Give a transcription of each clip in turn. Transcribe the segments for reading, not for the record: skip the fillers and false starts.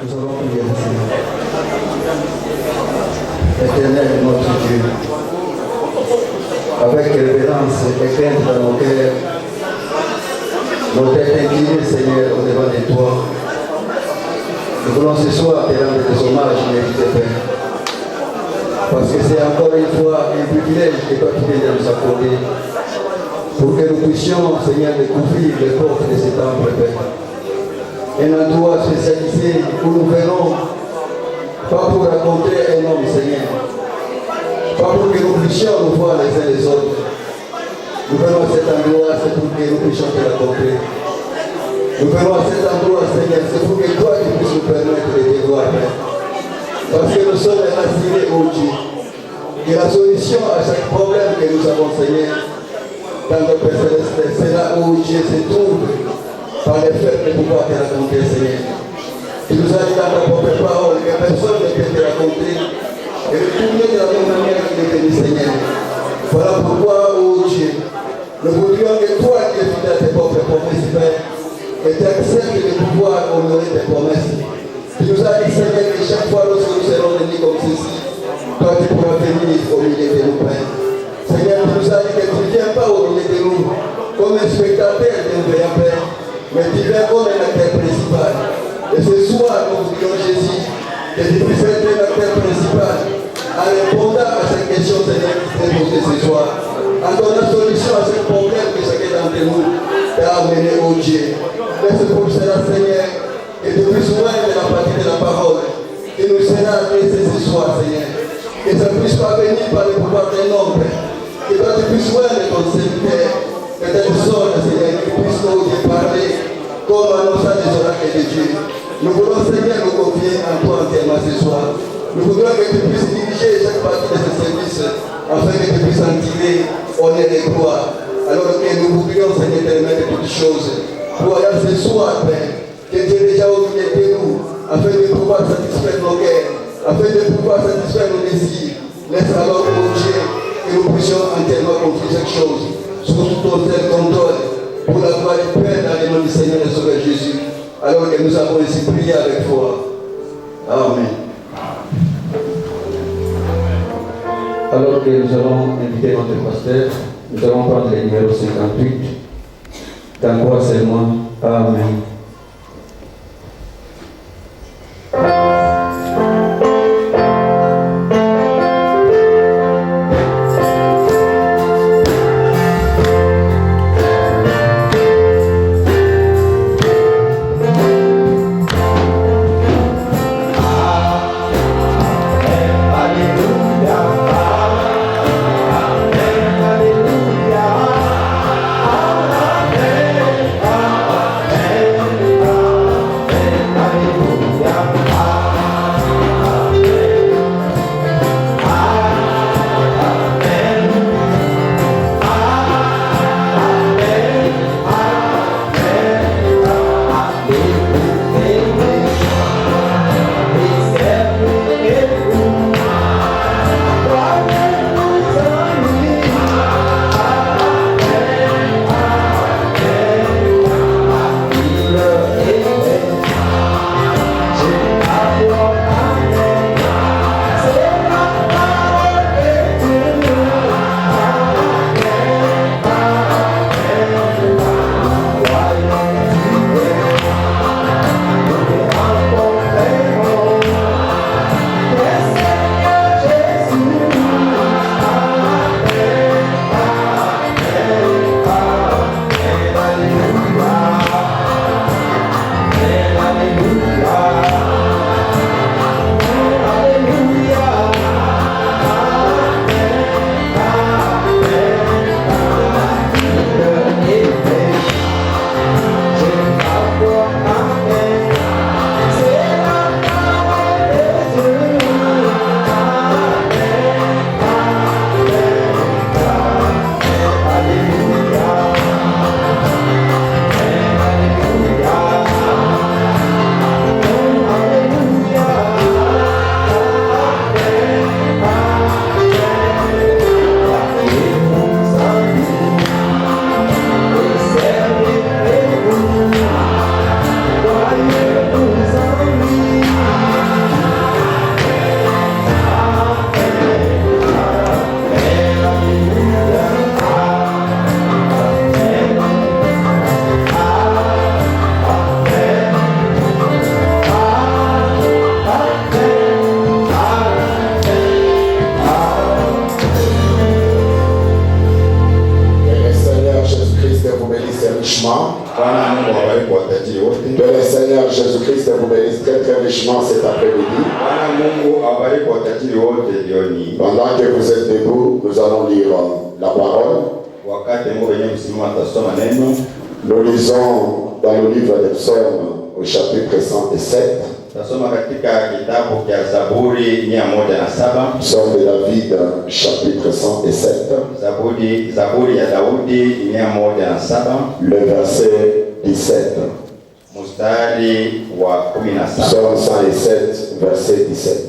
Nous allons prier le Seigneur. Éternel notre Dieu, avec révérence et crainte dans nos cœurs, nos têtes inclinées, Seigneur, au-devant de toi, nous voulons ce soir te rendre des hommages mérités, Père. Parce que c'est encore une fois un privilège que toi tu viens de nous accorder pour que nous puissions, Seigneur, découvrir les portes de cet temple, Père. Un endroit spécialisé où nous venons, pas pour rencontrer un homme, Seigneur, pas pour que nous puissions nous voir les uns les autres. Nous venons à cet endroit, c'est pour que nous puissions te rencontrer. Nous venons à cet endroit, Seigneur, c'est pour que toi tu puisses nous permettre de te voir, Père. Parce que nous sommes assurés, oh Dieu, que la solution à chaque problème que nous avons, Seigneur, dans le Père Céleste, c'est là où Dieu se trouve par le fait de pouvoir te raconter, Seigneur. Tu nous as dit dans ta propre parole que personne ne peut te raconter et de tourner de la même manière qu'il est venu, Seigneur. Voilà pourquoi, oh Dieu, nous voudrions que toi qui es fidèle à tes propres promesses, Père, et tu acceptes de pouvoir honorer tes promesses. Tu nous as dit, Seigneur, que chaque fois lorsque nous serons réunis comme ceci, toi tu pourras venir au milieu de nous, Père. Seigneur, tu nous as dit que tu ne viens pas au milieu de nous comme un spectateur d'un vrai Père, mais tu viens comme un acteur principal. Et ce soir, nous prions Jésus, que tu puisses être un acteur principal en répondant à cette question, Seigneur, qui s'est posée ce soir, en donnant solution à ce problème que chacun d'entre nous t'a amené au Dieu. Laisse pour cela, Seigneur, que tu puisses ouvrir la partie de la parole, qui nous sera adressée ce soir, Seigneur. Que ça ne puisse pas venir par le pouvoir d'un homme, que toi tu puisses ouvrir ton serviteur, que telle sorte, Seigneur, que tu puisses nous parler comme annonçant des oracles de Dieu. Nous voulons, Seigneur, nous confier en toi entièrement ce soir. Nous voudrions que tu puisses diriger chaque partie de ce service afin que tu puisses en tirer honneur et gloire. Alors que nous voudrions, Seigneur, te remettre toutes choses. Voilà ce soir, Père, que tu es déjà au milieu de nous afin de pouvoir satisfaire nos cœurs, afin de pouvoir satisfaire nos désirs. Laisse alors, mon Dieu, que nous puissions entièrement confier cette chose sous ton seul contrôle pour la gloire du Père dans le nom du Seigneur et Sauveur Jésus. Alors que nous avons ainsi prié avec foi. Amen. Alors que nous allons inviter notre pasteur, nous allons prendre le numéro 58. Dans quoi seulement. Amen. Hallelujah. après-midi. Pendant que vous êtes debout, nous allons lire la parole. Nous lisons dans le livre des psaumes au chapitre 107. Psaume de David, chapitre 107. Le verset 17. Psaume 107, verset 17.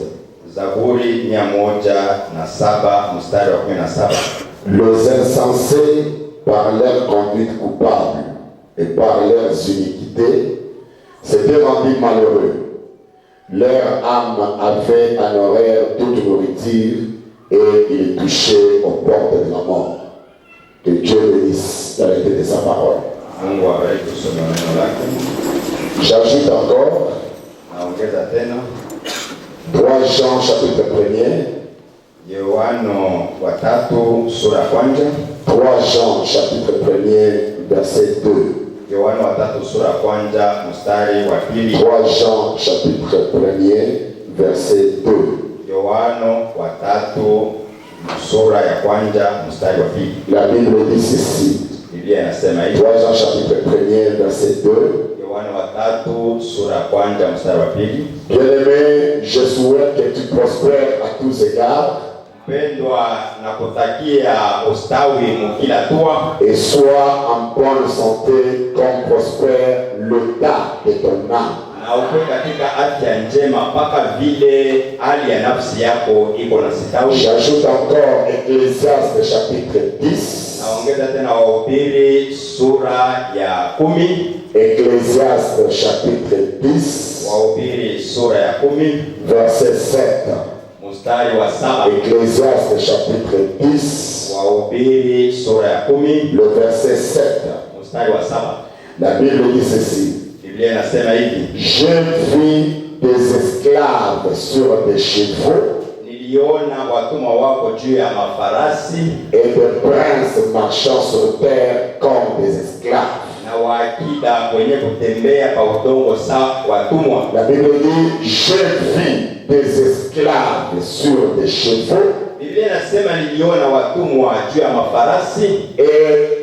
Les insensés, par leur conduite coupable et par leurs iniquités, s'étaient rendus malheureux. Leur âme avait en horaire toute nourriture et ils touchaient aux portes de la mort. Que Dieu bénisse la lecture de sa parole. J'ajoute encore 3 Jean chapitre 1er. 3 Jean chapitre 1er verset 2. 3 Jean chapitre 1er verset 2. La Bible dit ceci. 3 Jean chapitre 1er verset 2. Bien-aimé, je souhaite que tu prospères à tous égards et sois en bonne santé comme prospère l'état de ton âme. J'ajoute encore Ecclésiaste chapitre 10. Ecclésiaste chapitre 10 verset 7. Ecclésiaste chapitre 10 le verset 7. La Bible dit ceci. J'ai vu des esclaves sur des chevaux et des princes marchant sur terre comme des esclaves. La Bible dit, j'ai vu des esclaves sur des chevaux et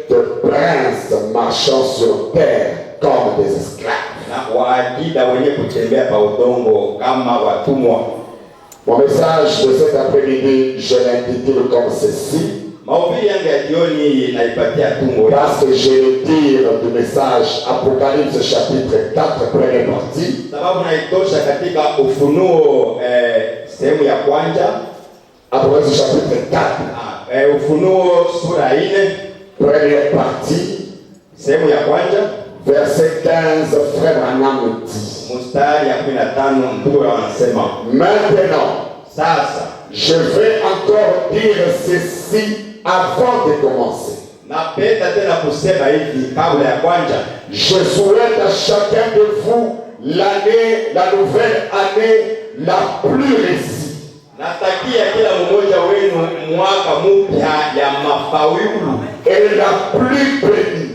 des princes marchant sur terre comme des esclaves. Mon message de cet après-midi, je l'intitule comme ceci. Parce que je vais dire du message Apocalypse chapitre 4 première partie. Apocalypse chapitre 4 première partie verset 15. Frère Branham dit maintenant je vais encore dire ceci avant de commencer. Je souhaite à chacun de vous la nouvelle année la plus réussie. Et la plus bénie.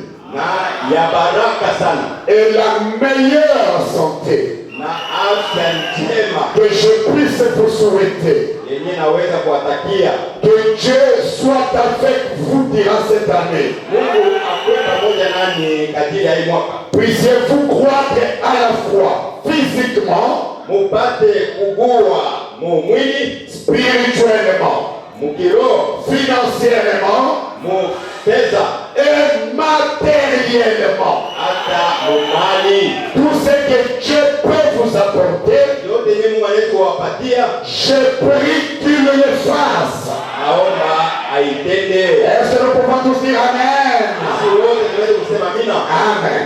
Et la meilleure santé que je puisse vous souhaiter. Que Dieu soit avec vous durant cette année. Puissiez-vous croître à la fois physiquement, spirituellement, financièrement et matériellement. Tout ce que Dieu peut vous apporter, je prie qu'il le fasse. Est-ce que nous pouvons tous dire Amen? Amen.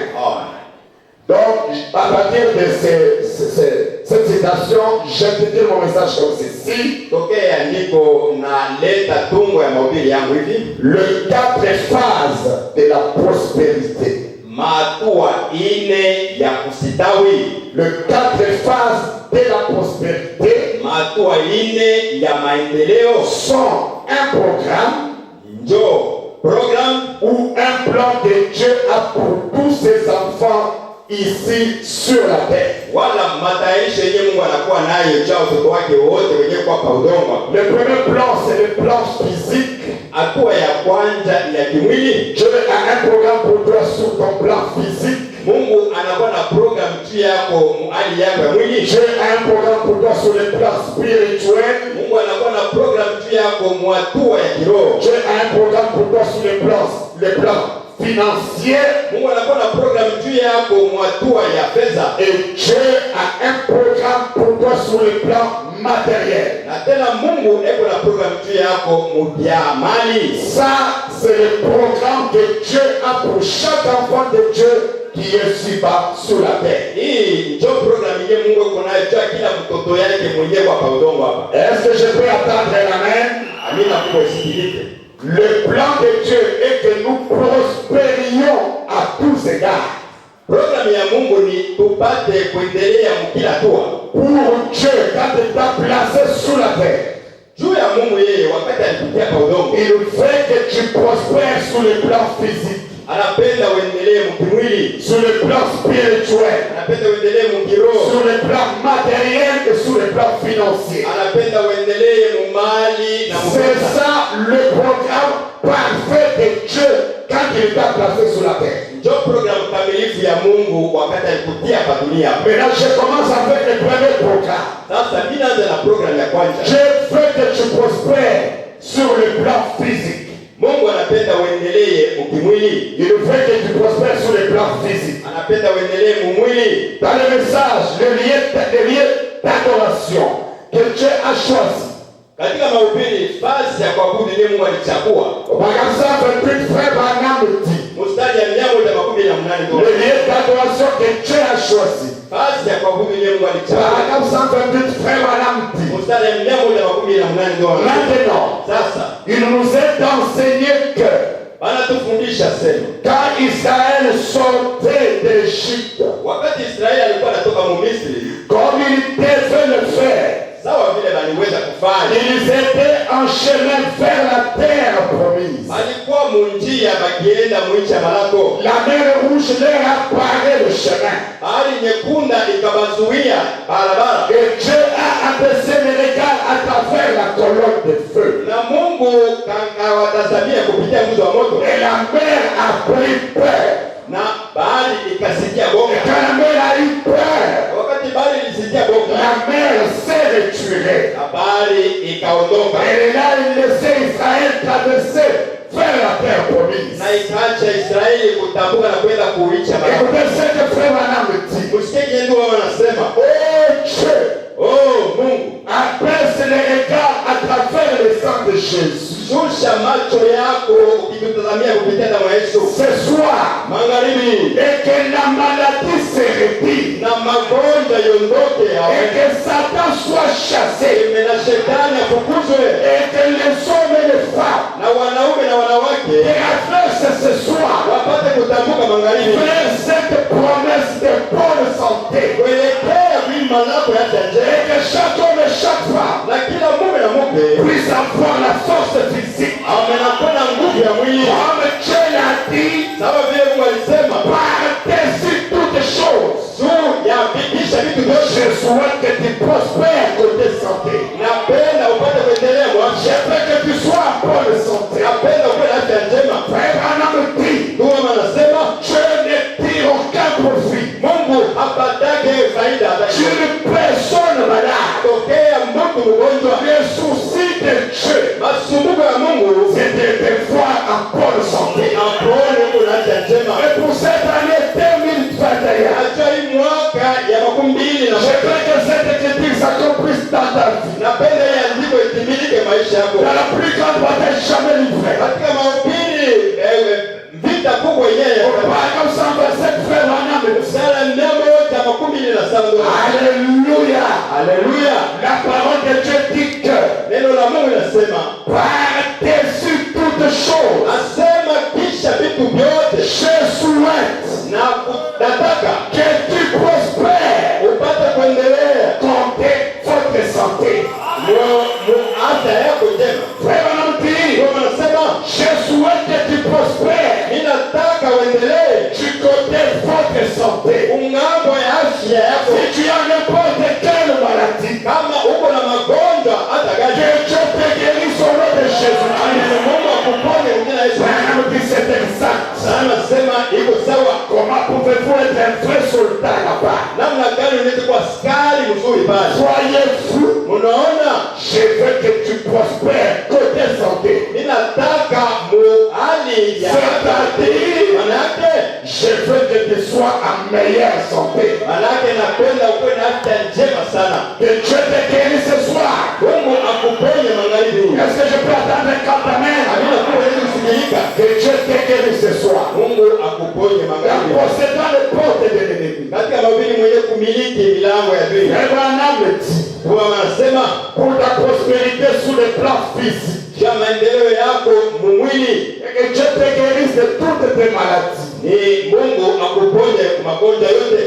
Donc, à partir de cette citation, j'intitule mon message comme ceci. Le 4 phases de la prospérité. Le 4 phases de la prospérité sont un programme ou un plan que Dieu a pour tous ses enfants ici sur la terre. Wala matayarisho yenye Mungu anakuwa nayo cha watoto wake wote wenye kwa udongo. Le premier plan, c'est le plan physique. Hatua ya kwanza ya kimwili. Dieu a un programme pour toi sur ton plan physique. Mungu anakuwa na program juu yako hali yako ya mwili. Dieu a un programme pour toi sur le plan spirituel. Mungu anakuwa na program juu yako hatua ya kiroho. Dieu a un programme pour toi sur le plan financier. Mungu anakuwa na program juu yako hatua ya fedha. Et Dieu a un programme pour toi sur le plan matériel. Na tena Mungu eko na program juu yako ya mali. Ça, c'est le programme que Dieu a pour chaque enfant de Dieu qui est ici-bas sur la terre. Hii ndio program yenye Mungu eko nayo juu kila mtoto yake mwenyewe kwa udongo hapa. Est-ce que je peux attendre l'amen? Amina kwa usikilize. Le plan de Dieu est que nous prospérions à tous égards. Program ya Mungu ni tupate kuendelea mkila hatua. Pour Dieu, quand il t'a placé sur la terre, juu ya Mungu yeye wakati alikutia kwa udongo, il veut que tu prospères sur le plan physique, anapenda uendelee mkimwili, sur le plan spirituel, anapenda uendelee mkiroho, sur le plan matériel et sur le plan financier. anapenda uendelee mumali na C'est ça le programme parfait de Dieu quand il t'a placé sur la terre. ndio program kamilifu ya Mungu wakati alikutia hapa dunia. Maintenant, je commence avec le premier programme. Sasa mimi naanza na program ya kwanza. Je veux que tu prospères sur le plan physique. Mungu anapenda uendelee mkimwili. Il veut que tu prospères sur le plan physique. Anapenda uendelee mumwili. Dans le message, le lieu d'adoration que Dieu a choisi. Katika mahubiri fasi ya kuabudu ni Mungu alichagua. Magasin 28 frère Branham dit. Mstari ya 118 le lieu d'adoration que Dieu a choisi. Fasi ya kuabudu ni Mungu alichagua. Paragraphe 128 frère Branham dit. Mstari ya 118 Maintenant, sasa il nous est enseigné que wanatufundisha sema quand Israël sortait d'Égypte, wakati Israeli alikuwa anatoka Misri, comme il devait le faire, sawa vile waliweza kufanya, ils étaient en chemin vers la terre promise. alikuwa munjia bakienda mwinchi ya malako. La mer rouge leur apparaît le chemin. Hali nyekunda ikabazuia barabara. Et Dieu a abaissé les regards à travers la colonne de feu. Na Mungu kawatazamia kupitia nguzo wa moto. Et la mer a pris peur. Na bahari ikasikia boga. Et quand la mer a eu peur, wakati bahari ilisikia boga, la mer s'est retirée. na bahari ikaondoka. Et là, il laissait Israël traverser vers la terre promise. Na ikaacha Israeli kutambuka na kwenda kuicha malako. Écoutez ce que frère Branham dit. Usikie kitu wao wanasema. Oh Dieu, Oh Mungu, abaisse les regards à travers le sang de Jésus. shusha macho yako ukitutazamia kupitia damu ya Yesu. Ce soir, Magharibi, et que la maladie se retire. na magonjwa yondoke Et yawe. que Satan soit chassé. Na shetani afukuzwe. Et que les hommes et les femmes Na wanaume na wanawake traversent ce soir wapate kutambuka magharibi. vers cette promesse de bonne santé. Kuelekea wima lako ya janje. Et que chaque homme et chaque femme Na kila mume na mke puisse avoir la force physique. amenakuwa na nguvu ya mwili. Comme Dieu l'a dit, Sawa vile Mungu alisema, par-dessus toutes choses, juu ya vikisha vitu vyote. je souhaite que tu prospères côté santé. Napenda upate kuendelea Je mwafya. veux que tu sois en bonne santé. Napenda uwe na afya njema. Frère Branham dit, Ndugu anasema Dieu ne tire aucun profit Mungu hapatake faida hata sur une personne malade. tokea mtu mgonjwa. Le souci de Dieu, Masumbuko ya Mungu c'est de te voir en bonne santé. apone uko na afya njema. Et pour cette année 2021, Acha hii mwaka ya 2021 je veux que cette écriture s'accomplisse dans ta vie. napenda hii andiko itimilike maisha yako. Dans la plus grande bataille jamais livrée. Katika mahubiri vita kubwa yenyewe Au paragraphe 127, frère Branham dit, sala 127. Alléluia. Haleluya. La parole de Dieu dit que Neno la Mungu linasema par-dessus toutes choses, asema kisha vitu vyote je souhaite na nataka que tu prospères upate kuendelea compter votre santé. afya yako njema. Frère Branham dit, Ndio anasema je souhaite que tu prospères ninataka uendelee du côté de votre santé. meilleure santé. Manake napenda ukuwe na afya njema sana. Que Dieu te guérisse ce soir. Mungu akuponye magharibi. Est-ce que je peux attendre un camp d'amen? Amina kuwa hizi kusikilika. Que Dieu te guérisse ce soir. Mungu akuponye magharibi. Possédant les portes de l'ennemi. Katika mabili mwenye kumiliki milango ya adui. Pour ta prospérité sous le plan physique. Ya maendeleo yako mwili. Et que Dieu te guérisse de toutes tes maladies. Ni Mungu akuponye magonjwa yote.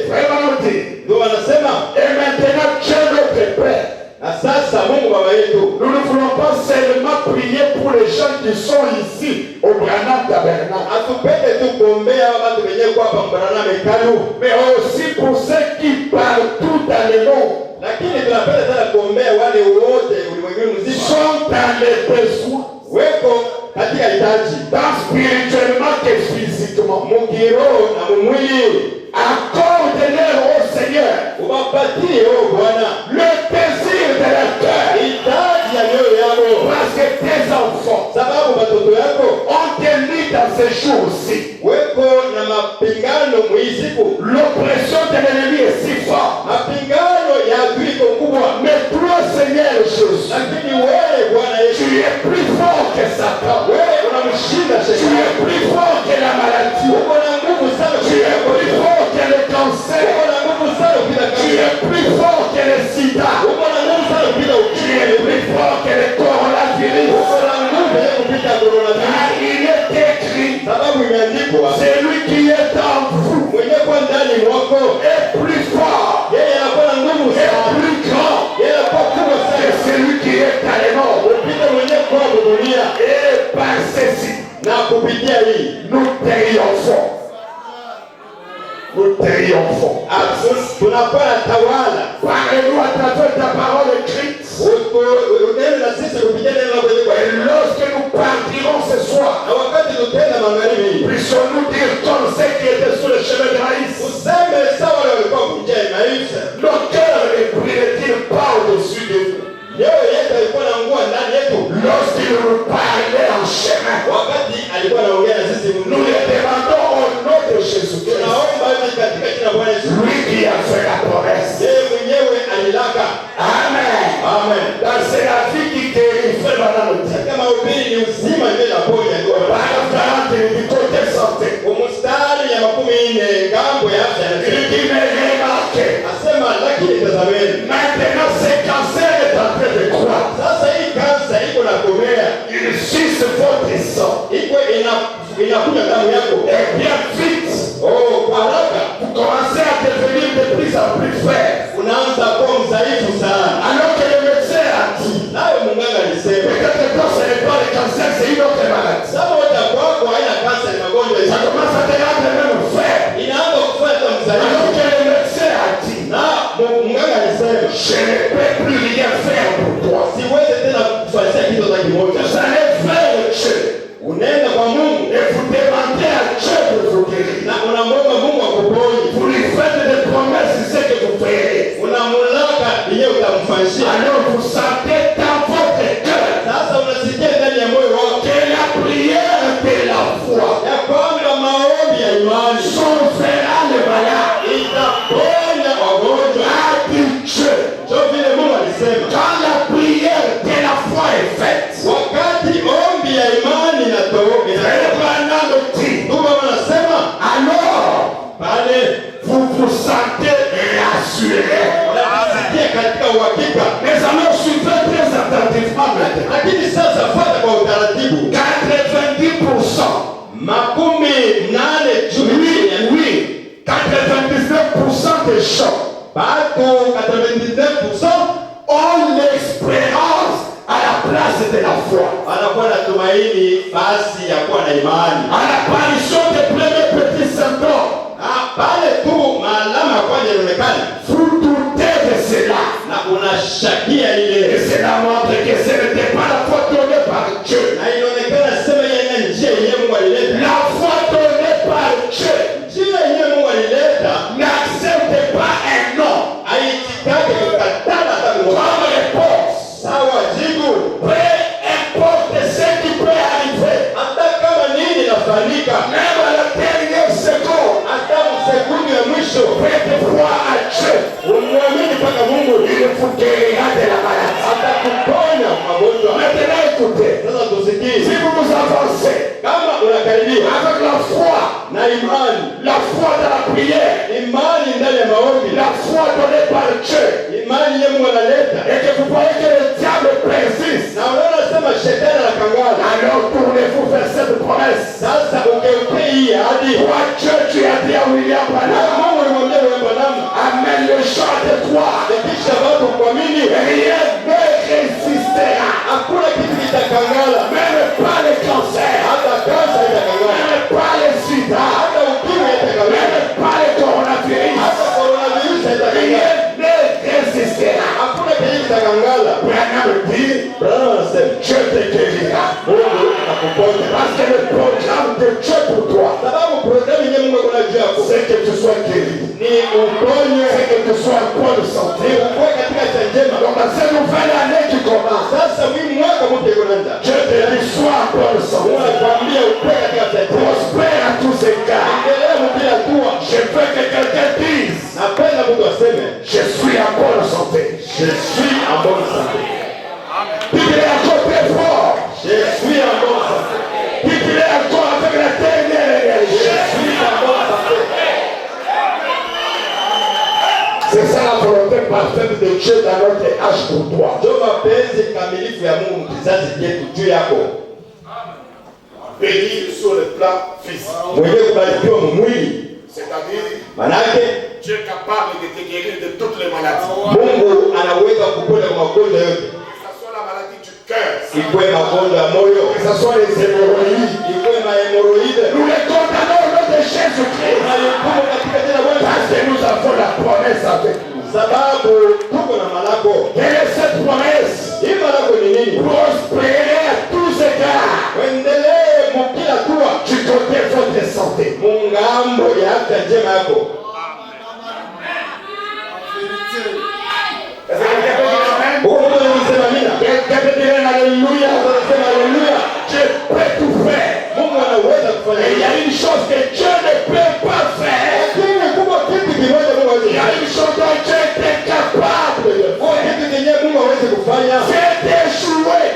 Ndio wanasema. Et maintenant Dieu notre Père. Na sasa Mungu Baba yetu. Nous ne voulons pas seulement prier pour les gens qui sont ici au Branham Tabernacle. Atupende tu kuombea watu wenye kwa hapa Branham hekalu. Mais aussi pour ceux qui partout dans le monde. Lakini tunapenda sana kuombea wale wote ulimwenguni mzima. Sont dans les besoins. Weko katika hitaji. Tant spirituellement que physiquement. Mukiroho na mwili. Accorde-leur au Seigneur. Uwapatie o Bwana. Le désir de leur cœur. Hitaji ya mioyo yako. Parce que tes enfants. Sababu watoto yako. Ont tenu dans ces jours-ci. Weko na mapingano mwisiku. L'oppression de l'ennemi est si forte. Mapingano ya adui kubwa. Mais toi Seigneur Jésus. Lakini wewe Bwana Yesu. Tu es plus fort que Satan. Wewe unamshinda Shetani. Tu es plus fort que la maladie. Uko na nguvu sana. Tu es plus fort que le cancer. Uko na nguvu sana kupita Tu es plus fort que le sida. Uko na nguvu sana kupita Tu es plus fort que le coronavirus. Uko na nguvu ya kupita coronavirus. Il est écrit. Sababu imeandikwa. Celui qui est en vous. Mwenye kwa ndani mwako. Est plus fort. Yeye anakuwa na nguvu sana. Est plus grand. Yeye anakuwa kubwa sana. Que celui qui est dans les morts. Upite mwenye kwa dunia. Et par ceci. Na kupitia hii. Nous triomphons. Nous triomphons. Tunakuwa na tawala. Parlez-nous à travers ta parole écrite. Unene na sisi kupitia neno lako kwa Et lorsque nous partirons ce soir. Na wakati tutenda magharibi. Puissions-nous dire comme ceux qui étaient sur le chemin de Maïs. Useme sawa wale walikuwa kunja Maïs. Nos cœurs ne brûlaient-ils pas au-dessus de nous? Leo yetu alikuwa anaongea ndani yetu. Lorsqu'il nous parlait en chemin. Wakati alikuwa anaongea na sisi nous le demandons au nom de Jésus. Tunaomba hivi katika jina la Bwana Yesu. Lui qui a fait la promesse. Yeye mwenyewe alilaka. Amen. Amen. Dans c'est la vie qui guérit. Frère Madame. Kama ubiri ni uzima ndio naponya ndio. Par du côté santé. Umustari ya 14 ngambo ya afya. Il dit mais remarquez. Asema lakini tazameni. Maintenant ce cancer est en train de croître. Sasa hii kansa iko na komea. Il suce votre sang. Iko inakunywa damu yako. Et bien vite. Oh, kwa haraka. Vous commencez à devenir de plus en plus faible. Unaanza kuwa mdhaifu sana. Alors que le médecin a dit. Nawe munganga alisema. Peut-être que ce n'est pas le cancer, c'est une autre maladie. Sababu moja kwako haina kansa ni magonjwa. Ça commence à te rendre même faible. Inaanza kufanya mdhaifu. Alors que le médecin a dit. Na munganga alisema. Je ne peux plus rien faire pour toi. Siwezi tena kufanya kitu hata kimoja. Vous allez vers Dieu. Unaenda kwa Mungu. Et vous demandez à Dieu de vous guérir. Na unamwomba Mungu akuponye. Vous lui faites des promesses, c'est ce que vous ferez. Unamulaka yeye utamfanyia. Alors vous sentez dans votre cœur. Sasa unasikia ndani ya moyo wako. Que la prière de la foi. Ya kwamba maombi ya imani. Sauvera le malade. Itaponya wagonjwa. A dit Dieu. Ndio vile Mungu alisema. Quand la prière de la foi est faite. Wakati ombi ya imani inatoka. Alors, pale vous vous sentez rassuré. unasikia katika uhakika. Mais alors suivez très attentivement maintenant. Lakini sasa fuata kwa utaratibu. 90%. Makumi nane juu. Oui. 99% des gens. Batu 99% ont l'expérience à la place de la foi. Anakuwa na tumaini basi ya kuwa na imani. À l'apparition des premiers petits symptômes. Pale tu maalama ya kwanza inaonekana. Vous doutez de cela. Na unashakia ile. Et cela montre que ce n'était pas la foi donnée par Dieu. Na inaonekana sema yeye njia yenyewe Mungu alileta. La foi donnée par Dieu. Njia yenyewe Mungu alileta. N'accepte pas un non. Haitikake kukataa hata comme réponse. Sawa jibu. Peu importe ce qui peut arriver. Hata kama nini inafanyika. Même à la dernière seconde. Hata sekunde ya mwisho. guérira de la maladie. Maintenant écoutez, si vous vous avancez avec la foi dans la prière, la foi donnée par Dieu, et que vous voyez que le diable persiste, alors tournez-vous vers cette promesse. Toi Dieu, tu as dit à William Branham, amène le chant de toi, rien ne résistera, même pas le cancer, même pas le sida, même pas le coronavirus, rien ne résistera. Branham dit, Dieu te guérira, parce que le programme de Dieu pour toi, c'est que tu sois guéri, c'est que tu sois en bonne santé. Donc dans cette nouvelle année qui commence, Dieu te dit sois en bonne santé, prospère à tous égards. Je veux que quelqu'un dise, je suis en bonne santé. Je suis en bonne santé. Dites-le encore très fort. Je suis en bonne santé. Dites-le encore avec la dernière énergie. Je suis en bonne santé. C'est ça la volonté parfaite de Dieu dans notre âge pour toi. Ndio mapenzi kamilifu ya Mungu kizazi chetu juu yako. Béni sur le plan physique. Mwenye kubarikiwa mwili. C'est-à-dire, manake Dieu est capable de te guérir de toutes les maladies. Mungu anaweza kuponya magonjwa yote. Que ce soit la maladie du cœur, Ikwe magonjwa ya moyo, que ce soit les hémorroïdes. ikwe mahemoroide. Nous les condamnons au nom de Jésus-Christ. Tunalihukumu katika jina la Bwana. Parce que nous avons la promesse avec nous. Sababu tuko na malako. Quelle est cette promesse? Hii malako ni nini? Prospérer à tous égards. Endelee mukila tua. Du côté de votre santé. Mungambo ya afya njema yako. Quelqu'un peut dire alléluia. Dieu peut tout faire. Et il y a une chose que Dieu ne peut pas faire. Il y a une chose dont Dieu est capable de faire. C'est d'échouer.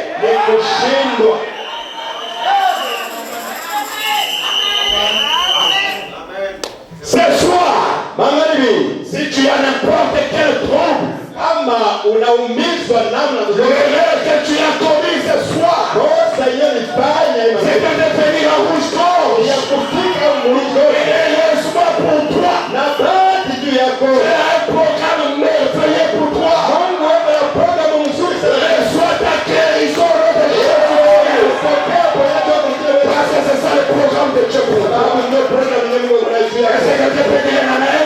Ce soir, si tu as n'importe quel trouble, le rêve que tu as commis ce soir, c'est de devenir un rouge-gorge. Laisse-moi pour toi. C'est un programme merveilleux pour toi. Reçois ta guérison de Jésus. Parce que c'est ça le programme de Dieu pour toi. Est-ce que quelqu'un peut dire un amen?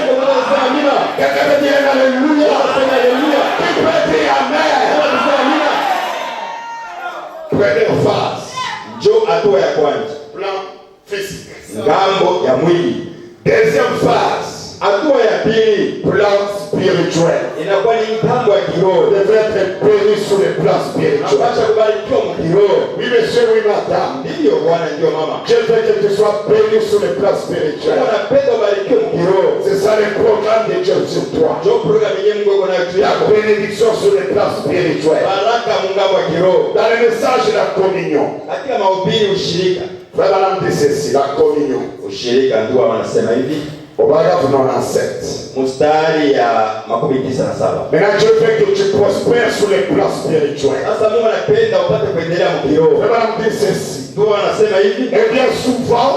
Quelqu'un peut dire un alléluia? Qui peut dire amen? Première phase. Njo hatua ya kwanza. Plan physique. Ngambo ya mwili. Deuxième phase. Hatua ya pili. Plan spirituel. Inakuwa ni ngambo ya kiroho. Devrait être béni sur le plan spirituel. Unapaswa kubarikiwa mkiroho. Oui monsieur, oui madame. Ndiyo bwana, ndiyo mama. Je veux que tu sois béni sur le plan spirituel. Unapenda ubarikiwe mkiroho. C'est ça le programme de Dieu sur toi. Njo programu yenyewe Mungu yuko nayo juu La yako. bénédiction sur le plan spirituel. Baraka mungambo ya kiroho. Dans le message de la communion, Katika mahubiri ushirika. frère Alam dit ceci, la communion. Ushirika ndio wanasema hivi. Au paragraphe 97. Mstari ya 97. Maintenant, Dieu veut que tu prospères sur le plan spirituel. Sasa Mungu anapenda upate kuendelea mkiroho. Frère Alam dit ceci. Ndio wanasema hivi. Et bien souvent,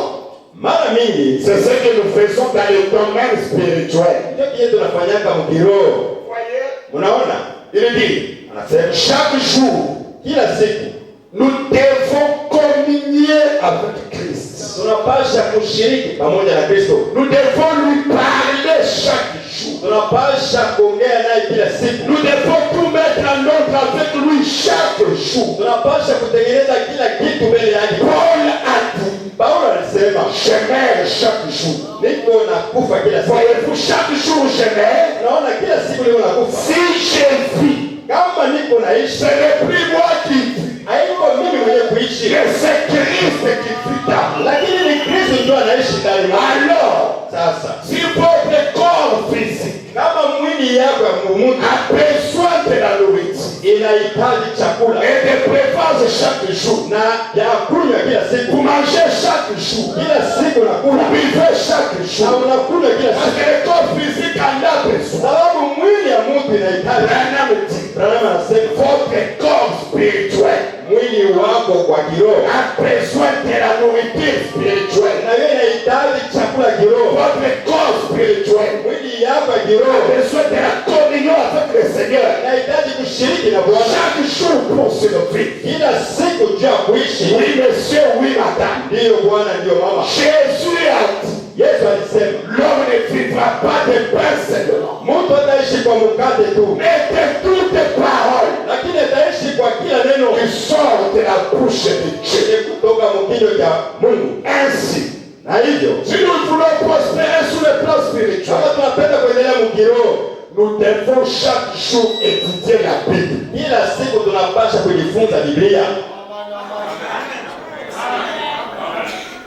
Mara mingi c'est ce que nous faisons dans le domaine spirituel. ndio kile tunafanyaka mkiroho. Voyez, Unaona? il dit, Anasema chaque jour, kila siku nous devons communier avec Christ. tunapasha kushiriki pamoja na Kristo. Nous devons lui parler chaque jour. Tunapasha kuongea naye kila siku. Nous devons tout mettre en ordre avec lui chaque jour. Tunapasha kutengeneza kila kitu mbele yake. Paul a dit, Paulo alisema, je meurs chaque jour. niko nakufa kila siku. Voyez-vous, chaque jour je meurs. Naona kila siku niko nakufa. Si je vis, Kama niko naishi, ce n'est plus moi qui vis, haiko mimi mwenye kuishi, mais c'est Christ qui vit dans moi. lakini ni Kristo ndio anaishi ndani yangu. Alors, Sasa si votre corps physique kama mwili yako ya mtu a besoin de de la nourriture. inahitaji chakula Et des breuvages chaque jour. na ya kunywa kila siku. Vous mangez chaque jour. Kila siku Vous nakula buvez chaque na jour. unakunywa kila Parce siku, que le corps physique en a besoin. sababu mwili ya mtu inahitaji. Branham dit, Branham anasema votre corps spirituel mwili wako kwa kiroho a besoin de la nourriture spirituelle. na wewe inahitaji chakula kiroho. Votre corps spirituel Mwili yako ya a kiroho besoin de la communion avec le Seigneur. inahitaji kushiriki na Bwana Chaque jour pour survivre. kila siku juu ya kuishi. Oui, monsieur, oui, madame. Ndiyo Bwana, ndiyo mama. Jésus a dit, Yesu alisema l'homme ne vivra pas de pain seulement, mtu ataishi kwa mkate tu, mais de toutes paroles lakini ataishi kwa kila neno qui sort de la bouche de Dieu. chenye kutoka mkinywa cha Mungu. Ainsi, Na hivyo si nous voulons prospérer sur le plan kama spirituel, tunapenda kuendelea mkiroho, nous devons chaque jour étudier la Bible. kila siku tunapasha kujifunza Biblia.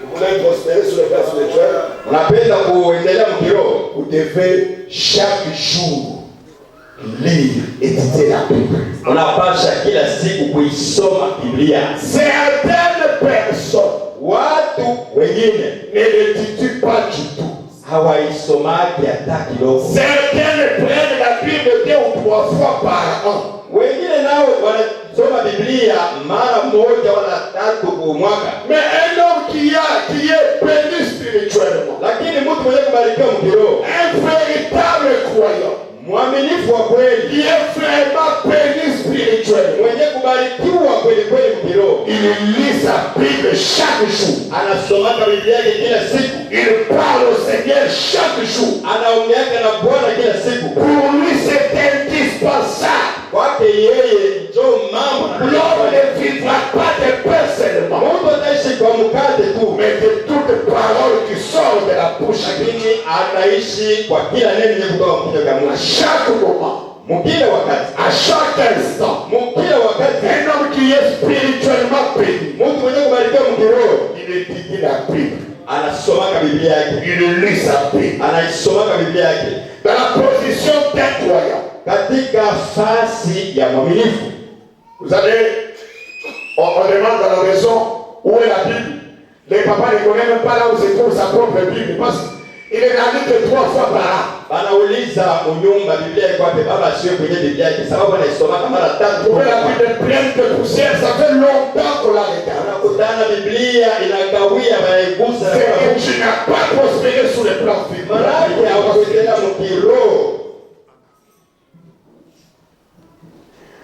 Vous voulez prospérer sur le plan spirituel, Unapenda kuendelea mkiroho, vous devez chaque jour lire, étudier la Bible. unapasha kila siku kuisoma Biblia. Certaines personnes Watu wengine ne l'étudient pas du tout. hawaisomaki hata kidogo. Certaines prennent la Bible 2 ou 3 fois par an. Wengine nao wanasoma Biblia mara moja wala tatu kwa mwaka. Mais un homme qui est béni spirituellement, Lakini mtu mwenye kubarikiwa mkiroho, un véritable croyant, mwaminifu wa kweli, qui est vraiment béni spirituellement, mwenye kubarikiwa kweli kweli mkiroho, il lit sa Bible chaque jour. anasomaka Biblia yake kila siku, Il parle au Seigneur chaque jour. anaongeaka na Bwana kila siku. Pour lui, c'est indispensable. Kwake yeye njoo mambo na L'homme ne vivra pas de pain seulement, mtu ataishi kwa mkate tu, mais de toute parole qui sort de la bouche de Dieu. lakini anaishi kwa kila neno lenye kutoka kwa kinywa cha À Mungu. chaque moment, Mkila wakati, à chaque instant, mkila wakati, un homme qui est spirituellement béni, mtu mwenye kubarikiwa mkiroho il étudie la Bible, anasomaka Biblia yake, il lit sa Bible. anaisomaka Biblia yake Dans la position d'un croyant, katika fasi ya mwaminifu. vous savez, on demande dans la maison où est la Bible. Les papas ne connaissent même pas là où se trouve sa propre Bible, parce qu'il est la lit que 3 fois par an. Wanauliza unyumba Biblia iko wapi? Baba sio kwenye Biblia yake, sababu anaisomaka mara tatu. Trouver la Bible pleine de poussière, ça fait longtemps qu'on la regarde. Unakutana Biblia inagawia maigusa C'est que tu n'as pas prospéré sur le plan maraki physique. hawakuendelea mkiroho.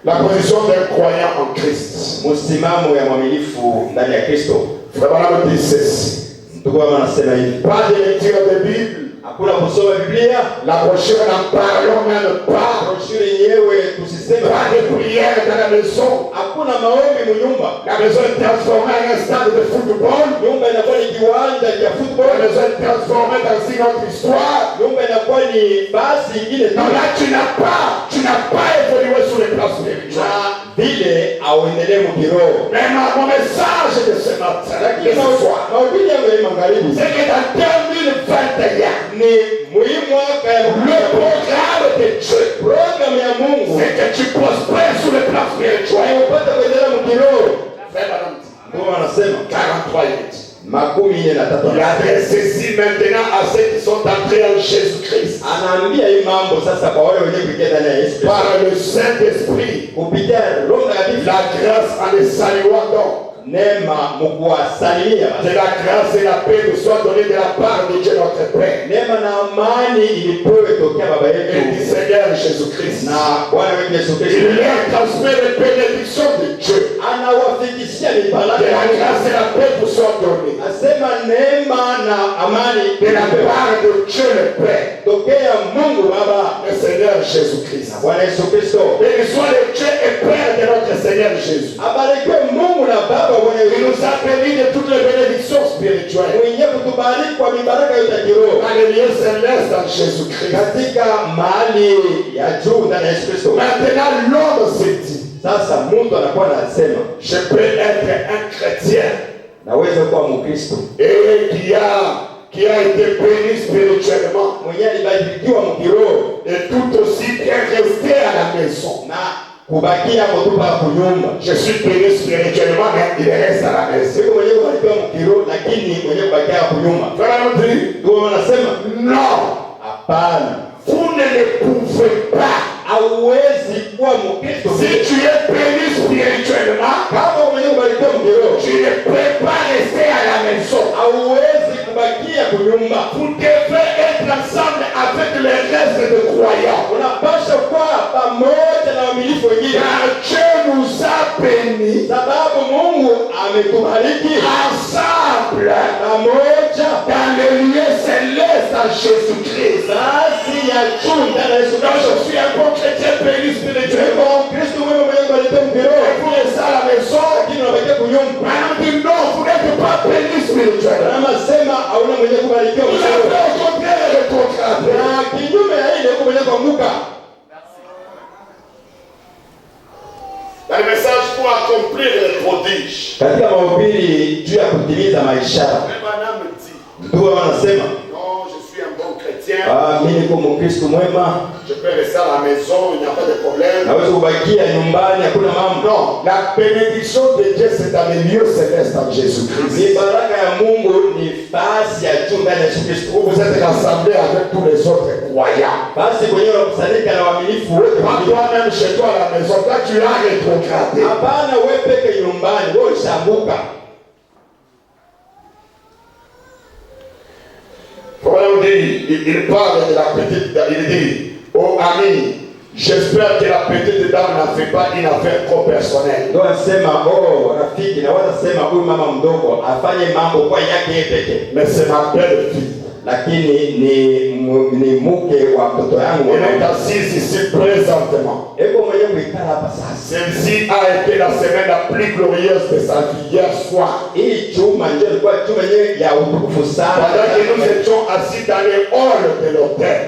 La position d'un croyant en Christ. Msimamo ya mwaminifu ndani ya Kristo. Frère dit ceci. Ndugu wangu anasema hivi, Pas de lecture de Bible. hakuna kusoma Biblia, La brochure n'en parlons même pas. broshuri yenyewe tusiseme, Pas de prière dans la maison. hakuna maombi munyumba. La maison est transformée en un stade de football. Nyumba inakuwa ni kiwanja cha La football, maison est transformée dans une autre histoire. nyumba inakuwa ni basi ingine tu, Non, là, tu n'as pas évolué sur le plan spirituel. na vile auendelee mkiroho. Mais mon message de ce matin, de Lakini ce soir, mahubiri yangu ya magharibi c'est que dans 2021, ni muhimu mwaka ya le programme de Dieu, programu ya Mungu c'est que tu prospères sur le plan spirituel. upate kuendelea mkiroho. Frère Madame, Ndio wanasema 43 minutes. makumi nne na tatu. Il adresse ceci maintenant à ceux qui sont entrés en Jésus-Christ. Anaambia hii mambo sasa kwa wale wenye kuingia ndani ya Yesu Kristo Par le Saint-Esprit, kupitia Roho Mtakatifu, la grâce en les saluant donc. neema mkuwasalimia, Que la grâce et la paix nous soient données de la part de Dieu notre Père neema na amani ilipewe tokea Baba et du yetu Seigneur Jésus-Christ. na Bwana wetu Yesu Il Kristo. leur transmet les bénédictions de Dieu. Anawafikishia mibaraka Que la ya Mungu. grâce et la paix vous soient données Asema neema na amani de la part de Dieu le Père, tokea Mungu Baba le Seigneur Jésus-Christ. Bwana Yesu Kristo. Béni soit le Dieu et Père de notre Seigneur Jésus. Abarikiwe Mungu na Baba mwenye Il nous a bénis de toutes les bénédictions spirituelles mwenye kutubariki kwa mibaraka yote ya kiroho dans les lieux célestes en Jésus-Christ. katika mahali ya juu ndani ya Yesu Kristo. Maintenant, l'homme se dit, Sasa mtu anakuwa anasema je peux être un chrétien naweza kuwa Mkristo et qui a qui a été béni spirituellement, et tout aussi bien rester à la maison. Je suis béni spirituellement, mais il reste à la maison. Non, vous ne le pouvez pas. Si tu es béni spirituellement, tu ne peux pas rester à la maison. Vous devez être ensemble avec les restes de croyants. Car Dieu nous a bénis ensemble dans le lieu céleste en Jésus-Christ. Donc je suis un bon chrétien béni spirituellement. Et pour rester à la maison, madame dit non, vous n'êtes pas béni spirituellement. Vous avez au contraire le dans le message pour accomplir les prodiges. Non, je suis un bon chrétien. Je peux rester à la maison, il n'y a pas de problème. Non, la bénédiction de Dieu c'est dans les lieux célestes en Jésus-Christ. Vous êtes rassemblés avec tous les autres croyants. Pas toi-même chez toi à la maison, là tu as rétrogradé. Il parle de la petite dame, il dit, oh ami, j'espère que la petite dame n'a fait pas une affaire trop personnelle. Mais c'est ma belle fille. Elle est assise ici présentement. Celle-ci a été la semaine la plus glorieuse de sa vie hier soir. Pendant que nous étions assis dans les halls de l'hôtel.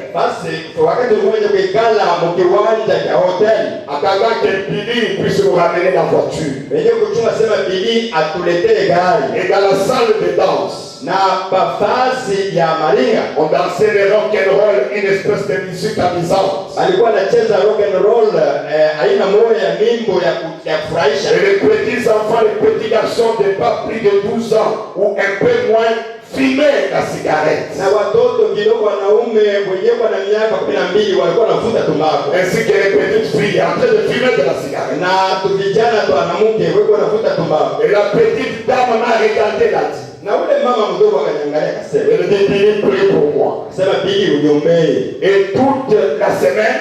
Attendant que Billy puisse nous ramener la voiture. Et dans la salle de danse, on dansait le rock'n'roll, une espèce de musique amusante. Et les petits enfants, les petits garçons de pas plus de 12 ans ou un peu moins fumaient la cigarette. Ainsi que les petites filles en train de fumer de la cigarette. Et la petite dame m'a regardé là. Elle dit, prie pour moi. Et toute la semaine,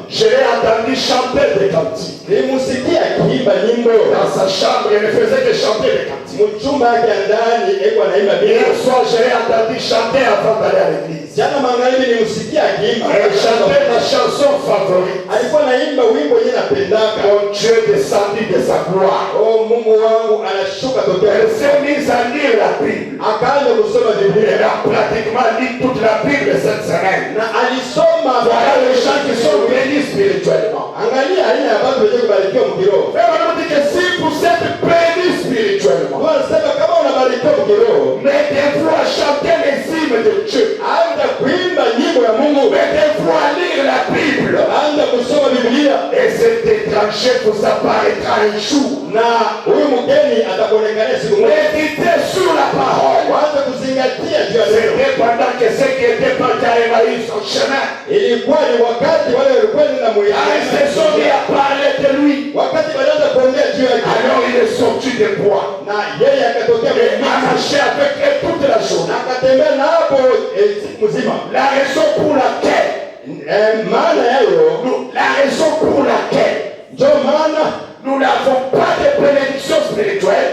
je l'ai entendu chanter des cantiques. Dans sa chambre, elle ne faisait que chanter des cantiques. Hier soir, je l'ai entendu chanter avant d'aller à l'église. Elle chantait ma chanson favorite. Mon Dieu descendu de sa gloire. Elle s'est mise à lire la Bible. Elle a pratiquement lu toute la Bible cette semaine. Voilà les gens qui sont bénis spirituellement. Mais on dit que si vous êtes bénis spirituellement, mettez-vous à chanter les hymnes de Dieu. Mettez-vous à lire la Bible. Et cet étranger vous apparaîtra un jour. Méditez sur la parole. C'était pendant que ceux qui étaient partis à Emmaüs son chemin. Ils se sont mis à parler de lui. Alors il est sorti des bois. Et a marché avec eux toute la journée. La raison pour laquelle nous n'avons pas de bénédiction spirituelle,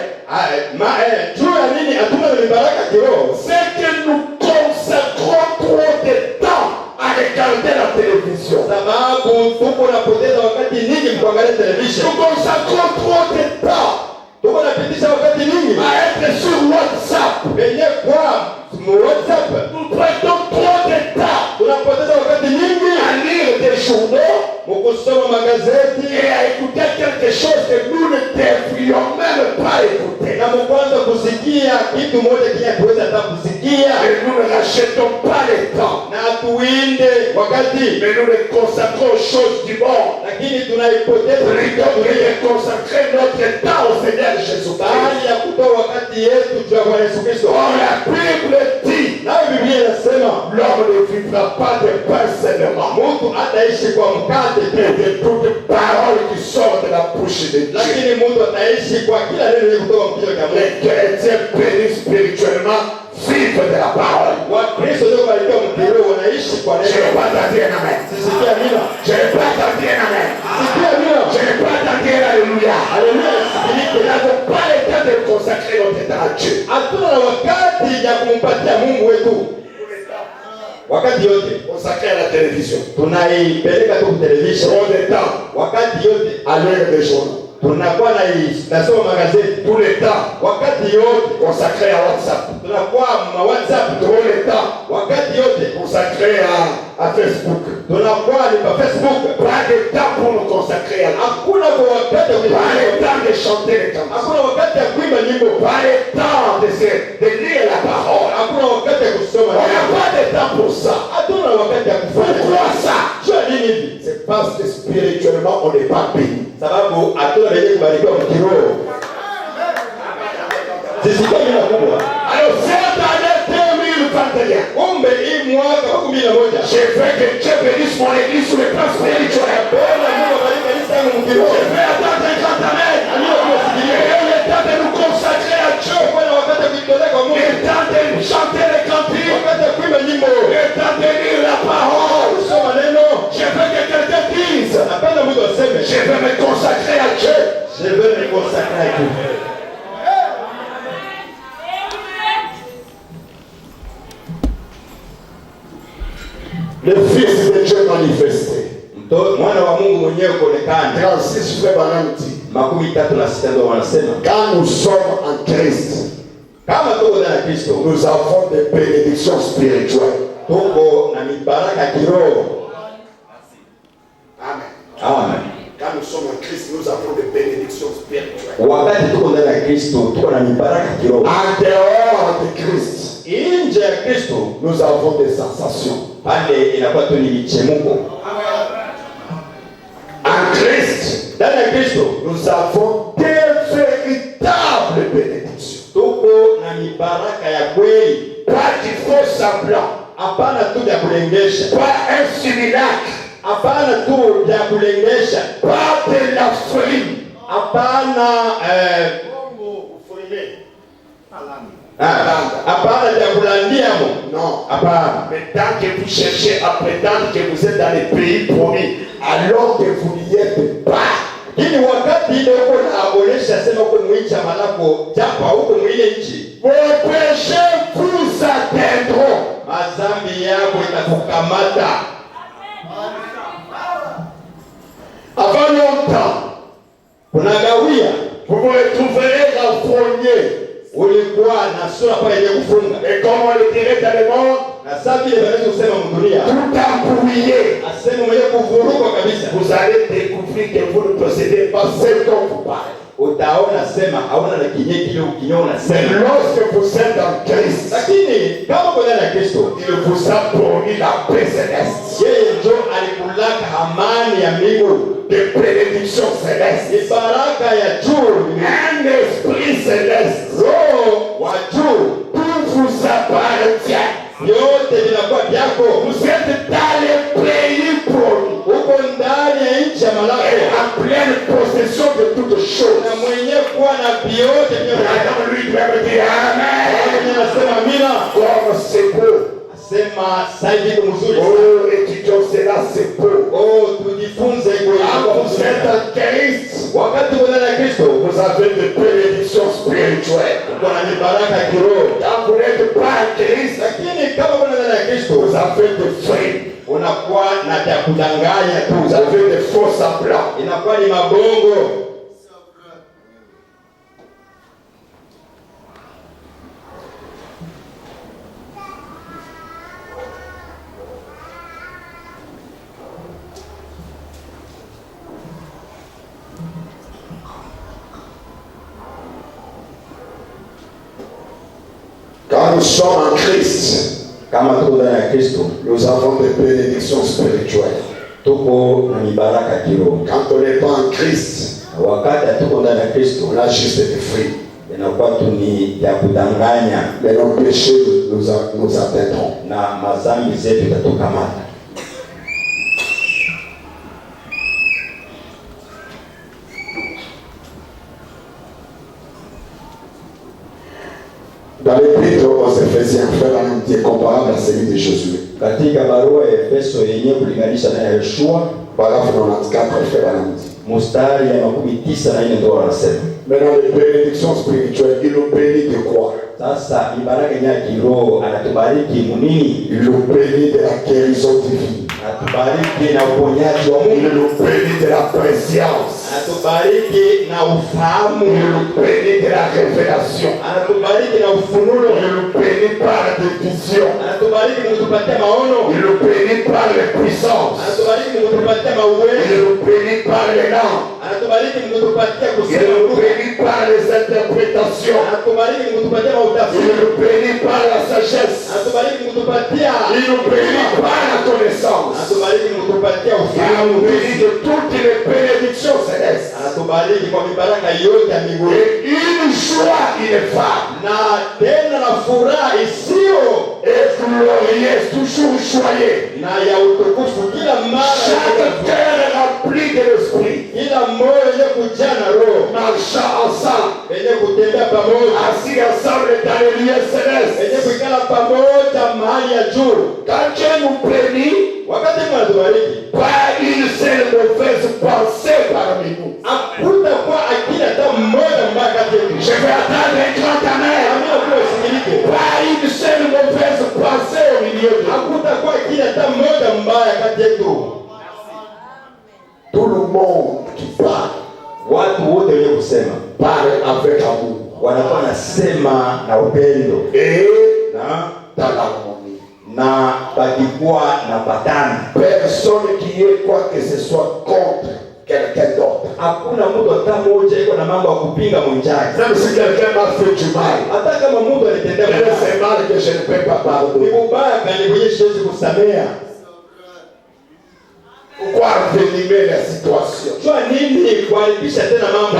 c'est que nous consacrons trop de temps à regarder la télévision. Nous consacrons trop de temps à être sur WhatsApp. Nous prenons trop de temps à lire des journaux et à écouter quelque chose que nous ne devrions même pas écouter. kitu moja kile tuweza hata kusikia. Et nous ne rachetons pas le temps. Na tuinde wakati. Mais nous le consacrons aux choses du monde. Lakini tunaipoteza Plutôt que de consacrer notre temps au Seigneur Jésus-Christ. Bahali ya kutoa wakati yetu kwa Bwana Yesu Kristo. Or la Bible dit, nayo Biblia inasema l'homme ne vivra pas de pain seulement. Mtu ataishi kwa mkate tu, De toute parole qui sort de la bouche de Dieu. lakini mtu ataishi kwa kila neno linalotoka kwa kinywa cha Mungu. Les chrétiens bénis spirituellement vivent de la parole. Wakristo ndio walikuwa mkiroho wanaishi kwa Je ne neno. vais pas t'entendre amen. Sisikia nini? Je ne vais pas t'entendre amen. Sisikia nini? Je ne vais pas t'entendre alléluia. Haleluya. Nous n'avons pas le temps de consacrer notre temps à Dieu. Hatuna na wakati ya kumpatia Mungu wetu. Wakati yote Consacrer à la télévision. tunaipeleka tu television. Trop de temps Wakati yote à l'heure des journaux. tunakuwa nasoma magazeti. Tout le temps Wakati yote consacré à WhatsApp. tunakuwa ma WhatsApp. Tout le temps Wakati yote consacré à Facebook. tunakuwa ni pa Facebook. Pas de temps pour nous consacrer à Dieu. Hakuna kwa wakati wa Pas le kuimba. temps de chanter les chansons. Hakuna wakati ya kuimba nyimbo. Pas le temps de lire la parole. Hakuna wakati ya kusoma. On n'a pas de temps pour ça. Hatuna wakati ya kufanya. Pourquoi ça? Jua nini hivi? C'est parce que spirituellement on n'est pas béni. Sababu hatuna wenye kubarikiwa kiroho. Sisikia nini kubwa. Alors cette année 2021, Kumbe hii mwaka wa 11. je veux que Dieu bénisse mon église sur le plan spirituel. Bwana Mungu abariki kanisa yangu Je mkiroho. vais attendre un grand amen. Et le temps de nous consacrer à Dieu. Bwana wakati wa kujitolea kwa Mungu. Le temps de chanter les cantiques. Wakati wa kuimba nyimbo. Le temps de lire la parole. Kusoma neno. Je veux que quelqu'un dise, Napenda mtu aseme. je veux me consacrer à Dieu. Je veux me consacrer à Dieu. Le Fils de Dieu manifesté. Mwana wa Mungu mwenyewe kuonekana. 36 frères Branham dit, 36 ndio wanasema. quand nous sommes en Christ, Kama tuko ndani ya Kristo, nous avons des bénédictions spirituelles. tuko na mibaraka kiroho. Amen. Amen. Quand nous sommes en Christ, nous avons des bénédictions spirituelles. Wakati tuko ndani ya Kristo, tuko na mibaraka kiroho. En dehors de Christ, Nje ya Kristo, nous avons des sensations. pale inakuwa tu ni michemuko. En Christ, Ndani ya Kristo, nous avons des véritables bénédictions. tuko na mibaraka ya kweli. Pas du faux semblant, Hapana tu vya kulengesha. pas un simulacre, Hapana tu vya kulengesha. pas de la folie. Hapana hapana vya kulandia mo. Non. Hapana. Mais tant que vous cherchez à prétendre que vous êtes dans les pays promis, alors que vous n'y êtes pas, Lakini wakati ile uko naonesha sema uko mwinchi malako japo huko mwile nchi, vos péchés vous atteindront. mazambi yako itakukamata. Avant longtemps, Unagawia, vous vous retrouverez renfrogné. ulikuwa na sura kwa yenye kufunga. Et comme on le dirait dans le monde, Na sasa vile wanaweza kusema mdunia, tout embrouillé. aseme mwenye kuvuruka kabisa. Vous allez découvrir que vous ne possédez pas ce dont vous parlez. Utaona sema hauna na kinye kile ukinyo Mais unasema. lorsque vous êtes en Christ, Lakini kama kwa ndani ya Kristo, il vous a promis la paix céleste, yeye ndio alikulaka amani ya mbingu, des bénédictions célestes, ni baraka ya juu, un esprit céleste. roho wa juu, Tout vous appartient. vyote vinakuwa vyako. Vous êtes dans les pays promis, Uko ndani ya nchi ya et malako en pleine possession de toutes choses. na mwenye kuwa na vyote Adam lui-même dit Amen. anasema amina. Comme c'est beau. Asema saidi iko mzuri. Oh, étudions cela, c'est beau. Oh, tujifunze Quand vous êtes en Christ, wakati uko ndani ya Kristo, vous avez des bénédictions spirituelles. uko na mibaraka kiroho. Quand vous n'êtes pas en Christ, Lakini kama uko ndani ya Kristo, vous avez des fruits. unakuwa na vya kudanganya tu, Vous avez des faux semblants. inakuwa ni mabongo. Quand nous sommes en Christ, kama tuko ndani ya Kristo, nous avons des bénédictions spirituelles. tuko na mibaraka kiroho. Quand on n'est pas en Christ, Wakati tuko ndani ya Kristo, on a juste des fruits. inakuwa tu ni ya kudanganya Mais nos péchés nous atteindront. na mazambi zetu itatukamata. Dans l'épître aux Éphésiens, frère Anam est comparable à celui de Josué. Katika barua ya Efeso yenyewe kulinganisha na Yoshua, Paragraphe 94, frère Anam dit. mstari ya 94 ndio wanasema. Maintenant, les bénédictions spirituelles, il nous bénit de quoi? Sasa mibaraka ya kiroho anatubariki munini? Il nous bénit de la guérison divine. Anatubariki na uponyaji wa Il Mungu. nous bénit de la préscience. Anatubariki na ufahamu. Il nous bénit de la révélation. Anatubariki na ufunuo. Il nous bénit par des visions. Anatubariki kutupatia maono. Il nous bénit par les puissances. Anatubariki kutupatia Il mauwezo. nous bénit par les langues. Anatubariki kutupatia Il kusema nous lugha. bénit par les interprétations. Anatubariki kutupatia Il mautafsiri. nous bénit par la sagesse. Anatubariki kutupatia. Il nous bénit par la connaissance. Anatubariki kutupatia Il ufahamu. nous bénit de toutes les bénédictions célestes. Anatubariki kwa mibaraka yote ya mbinguni. Et une joie ineffable Na tena na furaha isiyo et glorieuse, toujours joyeux. na ya utukufu kila mara. Chaque cœur est rempli de l'esprit. Kila moyo yenye kujaa na roho Marchant ensemble, yenye kutembea pamoja, assis ensemble dans les lieux célestes. yenye kuikala pamoja mahali ya juu. Quand Dieu nous bénit, Wakati Mungu anatubariki, pas une seule mauvaise pensée parmi nous. hakutakuwa akili hata mmoja mbaya kati yetu. Je vais attendre un grand amen. Amina kuwa usikilike. Pas une seule mauvaise pensée au milieu de nous. Hakutakuwa akili hata mmoja mbaya kati yetu. Tout le monde qui parle, Watu wote wenye kusema parle avec amour wanakuwa nasema na upendo et na dans l'harmonie. na bakikuwa na patana. Personne qui ait quoi que ce soit contre quelqu'un d'autre. Hakuna mtu hata mmoja iko na mambo ya kupinga mwenzake. Même si quelqu'un m'a fait du mal, Hata kama mtu alitendea c'est mal que je ne peux pas ni pardonner. ubaya kani kwenye siwezi kusamea. Pourquoi envenimer la situation? Jua nini kuharibisha tena mambo?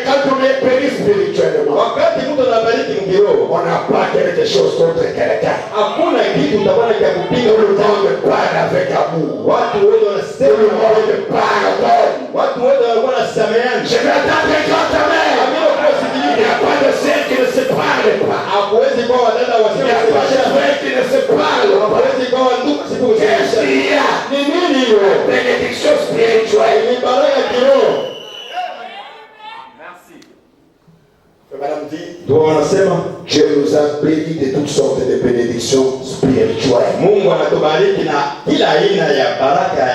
Quand on est béni spirituellement, Wakati mtu anabariki mkiroho, on n'a pas quelque chose contre quelqu'un. hakuna kitu utakuwa cha kupinga Tout le ule monde parle avec amour. watu wote Tout le wanasema, monde pardonne. watu wote wanakuwa nasameana. Je vais attendre un grand amen. Amina kwa Il n'y sikilike. a pas de ceux qui ne se parlent pas. Hakuwezi kwa wadada Il n'y wasema a pas de frères qui ne se parlent pas. hakuwezi kwa ndugu siku Qu'est-ce kusimisha. qu'il y a? Ni nini hiyo? Bénédiction spirituelle. Ni baraka kiroho. Madame dit, Ndio wanasema Dieu nous a bénis de toutes sortes de bénédictions spirituelles. Mungu anatubariki na kila aina ya baraka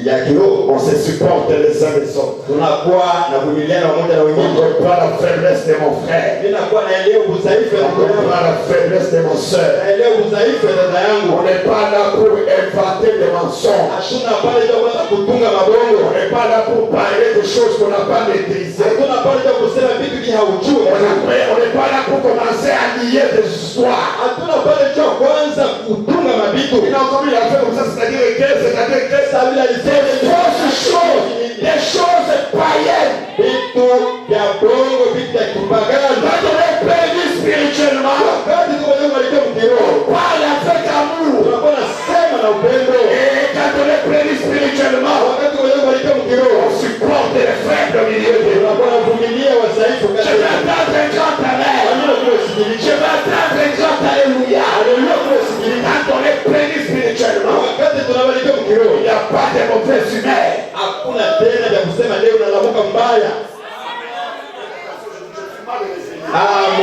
ya kiroho. On se supporte les uns les autres. Tunakuwa na kuvumiliana pamoja na On wengine. ne comprend pas la faiblesse de mon frère. Mimi nakuwa naelewa udhaifu wa On ndugu yangu. comprend la faiblesse de mon soeur. Naelewa udhaifu wa dada yangu. On n'est pas là pour inventer des mensonges. Hatuna pale cha kuanza kutunga mabongo. On n'est pas là pour parler de choses qu'on n'a pas maîtrisées. Hatuna pale cha kusema vitu vya haujui. On n'est pas là pour commencer à nier des histoires. Hatuna pale cha kuanza kutunga mabitu. Il a entendu la fait comme ça, c'est-à-dire que Sasa bila des fausses choses, des choses païennes. vitu vya bongo, vitu vya kipagani. Quand on est béni spirituellement, Wakati tuko katika mkiroho, on parle avec amour. tunakuwa nasema na upendo. Et quand on est béni spirituellement, Wakati tuko katika mkiroho, on supporte les faibles au milieu de nous. tunakuwa navumilia wadhaifu Je kati vais yetu. attendre un grand amen. Amina kwa usikilivu. Je vais attendre un grand alléluia. Alléluia kwa usikilivu. Quand on est béni spirituellement, Wakati tunabarikiwa mkiroho, il n'y a pas de mauvais humeur. hakuna tena vya kusema leo nalamuka mbaya.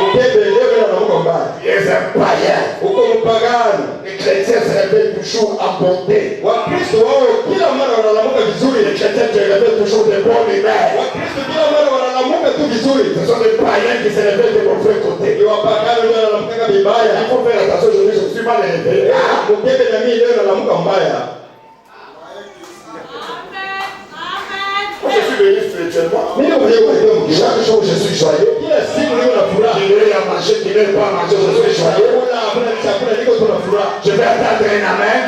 Mkebe leo nalamuka mbaya. Il est un païen. Uko mpagani. Les chrétiens se réveillent toujours en bonté. Wakristo wao kila mara wanalamuka Les vizuri. chrétiens se réveillent toujours de bonne humeur. Wakristo kila mara wanalamuka tu vizuri. Ce sont des païens qui se réveillent de mauvais côté. Ni wapagani ndio wanalamuka vibaya. Il faut faire attention, aujourd'hui je suis mal réveillé. Mkebe na mimi leo nalamuka mbaya. Je suis béni spirituellement. Mimi mwenyewe kwa hiyo mkiroho. Chaque jour je suis joyeux. Kila siku niko na furaha. Qu'il ait à manger, qu'il n'ai pas mangé, je suis joyeux. Je vais attendre un amen.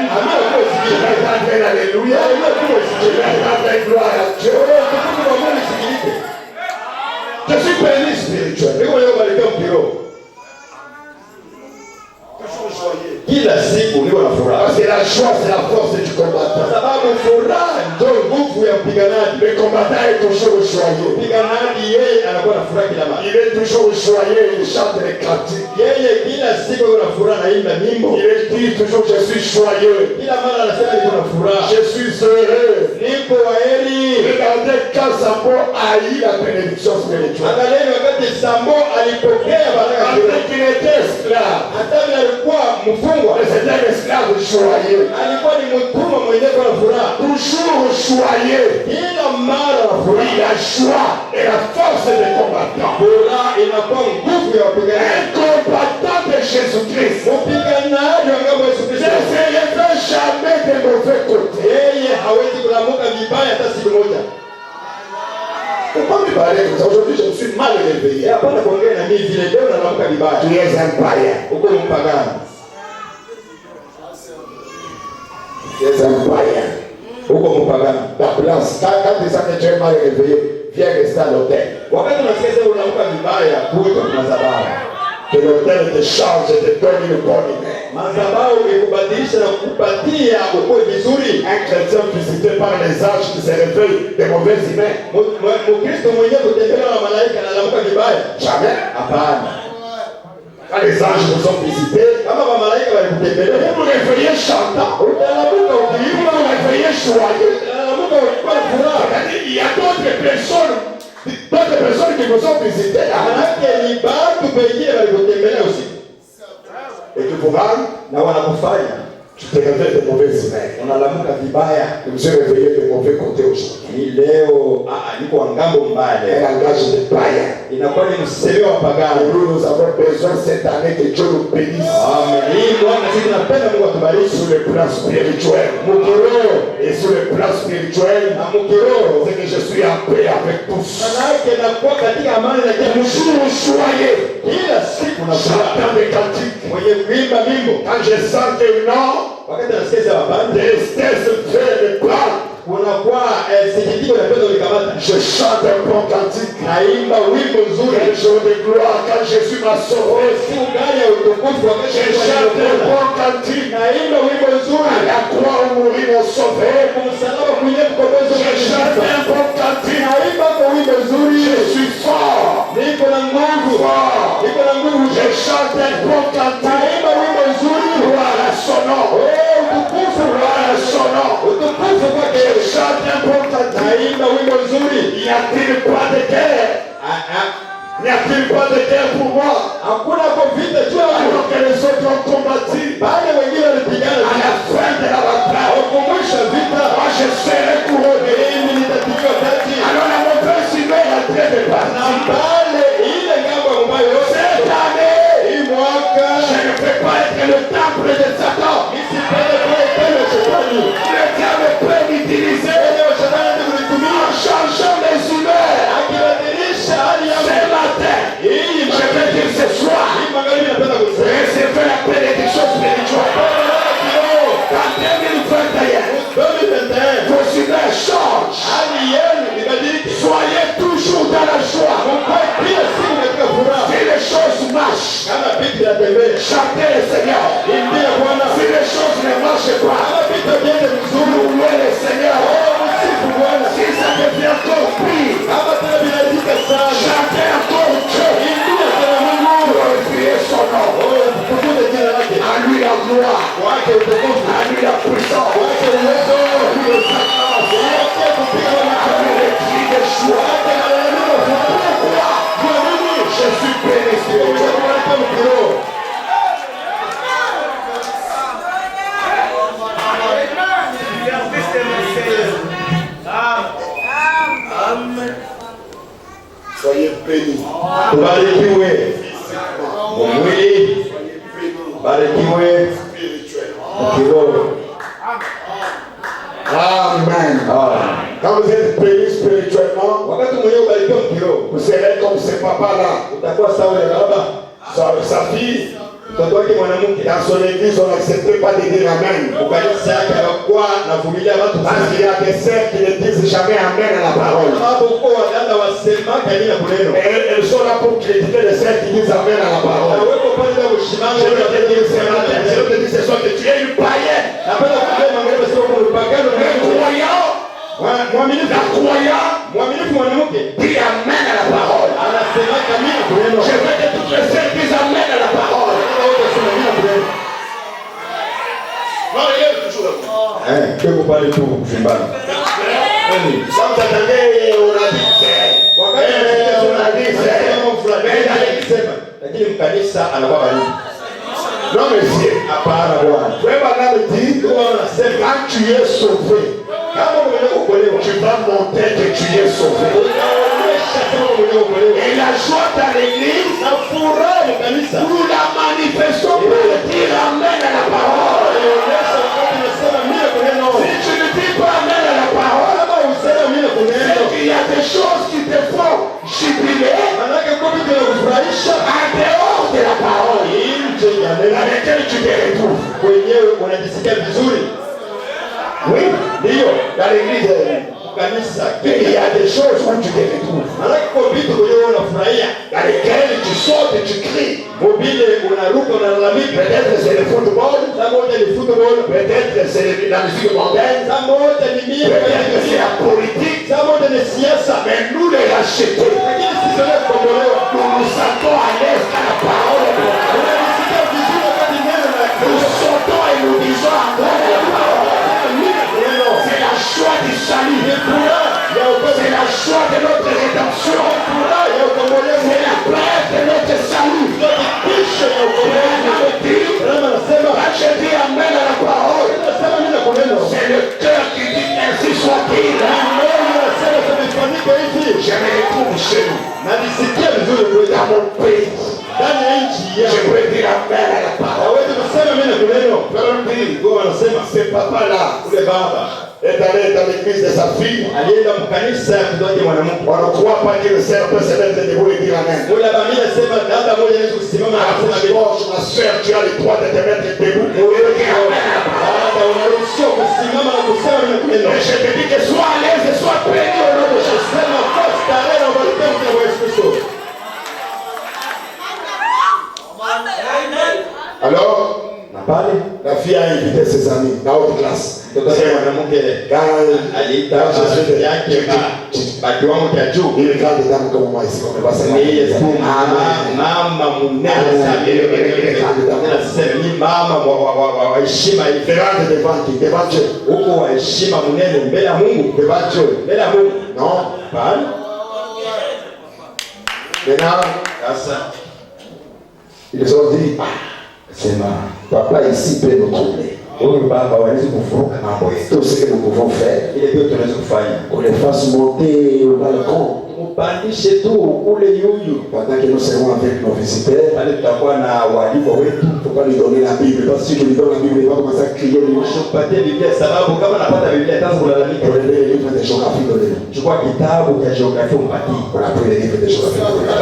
Je vais attendre un alléluia. Je vais attendre une gloire à Dieu. Je suis béni spirituel. Kila siku niko na furaha. Parce que la joie c'est la force du combattant. Sababu furaha ndio nguvu ya mpiganaji. Le combattant est toujours joyeux. Mpiganaji yeye anakuwa na furaha kila mara. Il est toujours joyeux, il chante les cantiques. Yeye kila siku ana furaha na imba nyimbo. Il dit toujours je suis joyeux. Kila mara anasema niko na furaha. Je suis heureux. Niko waheri. Regardez quand Sambo a eu la bénédiction spirituelle. Angalieni wakati Sambo alipokea baraka ya Mungu. Il était esclave. Hata alikuwa mfungwa. C'était un esclave joyeux. Alikuwa ni mtumwa mwenye kwa furaha. Toujours joyeux. Kila mara na furaha. La joie et la force des combattants. Furaha inakuwa nguvu ya wapiganaji. Un combattant de Jésus-Christ. Mpiganaji wa ngao ya Yesu Kristo. Ne se lève jamais de mauvais côté. Yeye hawezi kulamuka vibaya hata siku moja. Pourquoi me parler comme ça? Aujourd'hui, je me suis mal réveillé. Hapana kuongea na mimi vile leo nalamuka vibaya. Tu es un païen. Uko mpagani. Tu es un païen. Uko mpagani. La place, quand tu sens que tu es mal réveillé, viens rester à l'hôtel. Wakati unasikia sasa unamuka vibaya, kuja kwa madhabahu. Que l'hôtel te change et te donne une bonne idée. Madhabahu ikubadilisha na kukupatia ukue vizuri. Un chrétien visité par les anges qui se réveille des mauvais humains. Mkristo mwenyewe kutembelewa na malaika na anamuka vibaya. Jamais. Hapana. Quand les anges vous ont visité, Kama malaika walikutembelea, vous vous réveillez chantant. utalamuka Vous ukiimba, vous réveillez joyeux. utalamuka ukiwa na furaha. Il y a d'autres personnes qui vous ont visité. Manake ni batu pengine walikutembelea usiku. Et tu pourras, Na wanakufanya tu te réveilles de mauvais humains. unalamuka vibaya. Je me suis réveillé de mauvais côté aujourd'hui. Ni leo niko ngambo mbaya Un leo. langage de païen. Inakuwa ni msemi wa pagani. Nous avons besoin cette année que Dieu nous bénisse. Amen. Hii Bwana sisi tunapenda Mungu atubariki Sur le plan spirituel. mkiroho Et sur le plan spirituel, na mkiroho. c'est que je suis en paix avec tous. Manake nakuwa katika amani na kila mtu. Toujours joyeux. Kila siku na furaha. J'entends des cantiques. Mwenye kuimba mimbo. Quand je sens que non, Wakati nasikia wapande. tristesse fait le plan. Kunakuwa sikitiko na pendo likamata. Je chante un bon cantique. Naimba wimbo nzuri. Quel jour de gloire quand Jésus m'a sauvé. Siku gani ya utukufu wakati Je chante un bon cantique. naimba wimbo nzuri. À la croix où mourit mon sauveur. Kumsalaba kwenye mkombozi Je chante un bon cantique. naimba kwa wimbo nzuri. Je suis fort. Niko na nguvu. Fort. Niko na nguvu. Je chante un bon cantique. Naimba wimbo nzuri. Gloire à son nom. Utukufu. Gloire à son nom. Utukufu kwake. Je chante un bon cantique. Naimba wimbo nzuri. Y a-t-il pas de guerre? N'y a-t-il pas de guerre pour moi? Hakuna kwa vita juu yangu. Alors que les autres ont combattu. Baada wengine walipigana. À la fin de la bataille, Wakumbusha vita. moi je serai couronné. Mimi nitapigwa taji. Alors la mauvaise humaine est en train de Na partir. pale ile ngambo ambayo yote. Cette année, Hii mwaka. je ne peux pas être le temple de Satan. Nisipende kuwa tena shetani. Le diable peut m'utiliser Leo shetani atakutumia. en changeant les humains. Akibadilisha hali ya Ce matin, hii je veux dire ce soir, hii magharibi napenda kusema. recevez la bénédiction spirituelle. En 2021, 2021. vos humains changent. Hali yenu ibadilike. Soyez toujours dans la joie. Mkae kila siku katika furaha. Si les choses marchent, Kama vitu vinatembea. chantez le Seigneur. Imbia Bwana. Si les choses ne marchent pas, Kama vitu viende vizuri. louez le Seigneur. Msifu Bwana. Si ça devient encore pire, Kama tena vinazika sana. chantez encore Dieu. Imbia tena Mungu. Glorifiez son nom. Tukuze jina lake. À lui la gloire, Wake utukufu. à lui la puissance, Wake uwezo. à lui le sacrifice, Wake kupiga à macho. lui les cris de joie. Wake malalamiko ya furaha. Kwa nini? Je suis béni spirituellement. Wake mkiroho. Soyez bénis. Tubarikiwe mwili, barikiwe Spirituellement. kiroho. Amen. Quand vous êtes bénis spirituellement, Wakati mwenyewe ubarikiwa kiroho, vous serez comme ce papa-là. utakuwa sawa na baba. sa fille. Mtoto wake mwanamke. Dans son église, on n'acceptait pas de dire Amen. Kanisa yake hakuwa anavumilia watu Parce qu'il y a des sœurs qui ne disent jamais Amen à la parole. Elles sont là pour critiquer les sœurs qui disent Amen à la parole. Je veux te dire ce matin, je veux te dire ce soir que tu es une païenne. La croyant, dis Amen à la parole. Je veux que toutes les sœurs disent Amen à la parole. Non, il est toujours là. Que vous parlez tout, je vais pas. Sans t'attendre, on a dit c'est. On a dit c'est. Lakini mkanisa anakuwa baridi. Non, monsieur. Hapana bwana. Wewe bwana dit quand tu es sauvé, tu vas montrer que tu es sauvé. Et la joie dans l'église, nous la manifestons pour dire Amen à la parole. Si tu ne dis pas Amen à la parole, c'est qu'il y a des choses qui te font jubiler en dehors de la parole dans laquelle tu te retrouves. Oui, dans l'église, il y a des choses où tu te retrouves, dans lesquelles tu sautes et tu cries. Peut-être c'est le football, peut-être c'est la musique mondaine, peut-être c'est la politique, mais nous les rachetés, nous nous sentons à l'aise à la parole. Nous sautons et nous disons à la parole. C'est la joie du salut. C'est la joie de notre rédemption. C'est la preuve de notre salut. Quand je dis Amen à la parole, c'est le cœur qui dit ainsi soit-il. Je me retrouve chez nous. Dans mon pays. Je peux dire Amen à la parole. Ce papa-là est allé dans l'église de sa fille. On ne croit pas que le Seigneur peut se mettre debout et dire Amen. Ma soeur, tu as le droit de te mettre debout et de dire Amen à la parole. Et je te dis que sois à l'aise et sois béni au nom de Jésus. Alors, la fille a invité ses amis dans haute classe. Il regarde les dames comme moi ici, on ne va pas savoir. Devant Dieu. Devant Dieu. Non. Maintenant, ils ont dit, papa ici peut nous troubler. Tout ce que nous pouvons faire, on les fasse monter au balcon. Pendant que nous serons avec nos visiteurs, il ne faut pas lui donner la Bible. Parce que si je lui donne la Bible, il va commencer à crier. On a les livres de géographie donnés. On a pris les livres de géographie donnés.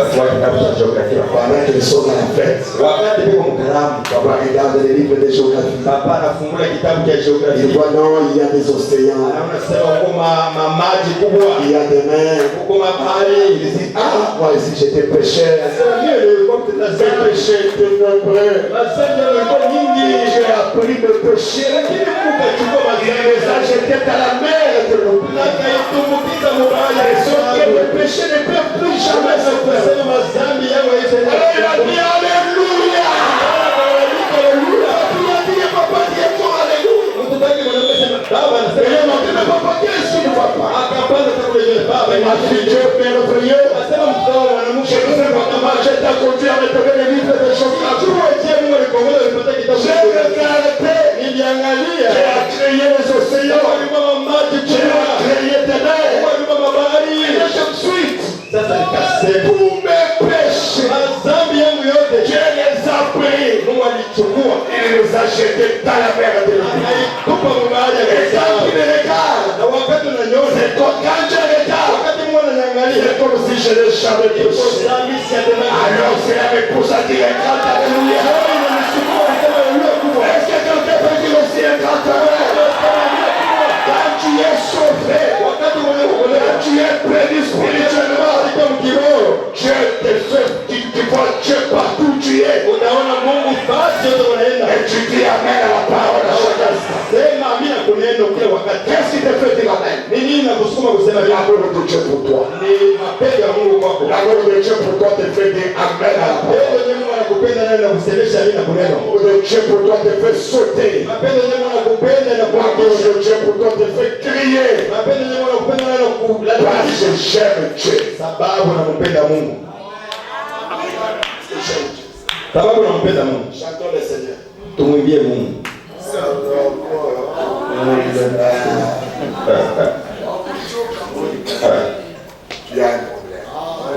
Pendant qu'ils sont dans la fête, papa regarde les livres de géographie. Il voit non, il y a des océans. Il y a des mers. Il dit, ah, moi ici j'étais pécheur. J'ai péché de nombreux. J'ai appris de pécher. J'étais à la mer de l'oubli. Les autres qui me péchaient ne peuvent plus jamais se faire. Alors il a dit Alléluia. Il a dit papa, dis-toi Alléluia. Il a dit mais papa, qu'est-ce que tu ne vois pas? Ma fille, Dieu est merveilleux. Je ne sais pas comment je t'ai conduit à me donner les livres de géographie. J'ai regardé. J'ai créé les océans. J'ai créé des mers. Et je me suis pour mes péchés. Dieu les a pris. Il nous a jetés dans la mer de l'eau. Et quand il regarde, c'est quand je regarde, c'est comme si je n'ai jamais touché. Alors cela me pousse à dire un grand alléluia. Est-ce que quelqu'un peut dire aussi un grand alléluia? Quand tu es sauvé, quand tu es béni spirituellement, Dieu te fait, tu vois Dieu partout où tu es. Et tu dis amen à la parole à chaque instant. Qu'est-ce qui te fait dire amen? L'amour de Dieu pour toi. L'amour de Dieu pour toi te fait dire amen à la parole. L'amour de Dieu pour toi te fait sauter. L'amour de Dieu pour toi te fait crier. Parce que j'aime Dieu. Chantons le Seigneur. Tumwimbie Mungu. Tu as un problème.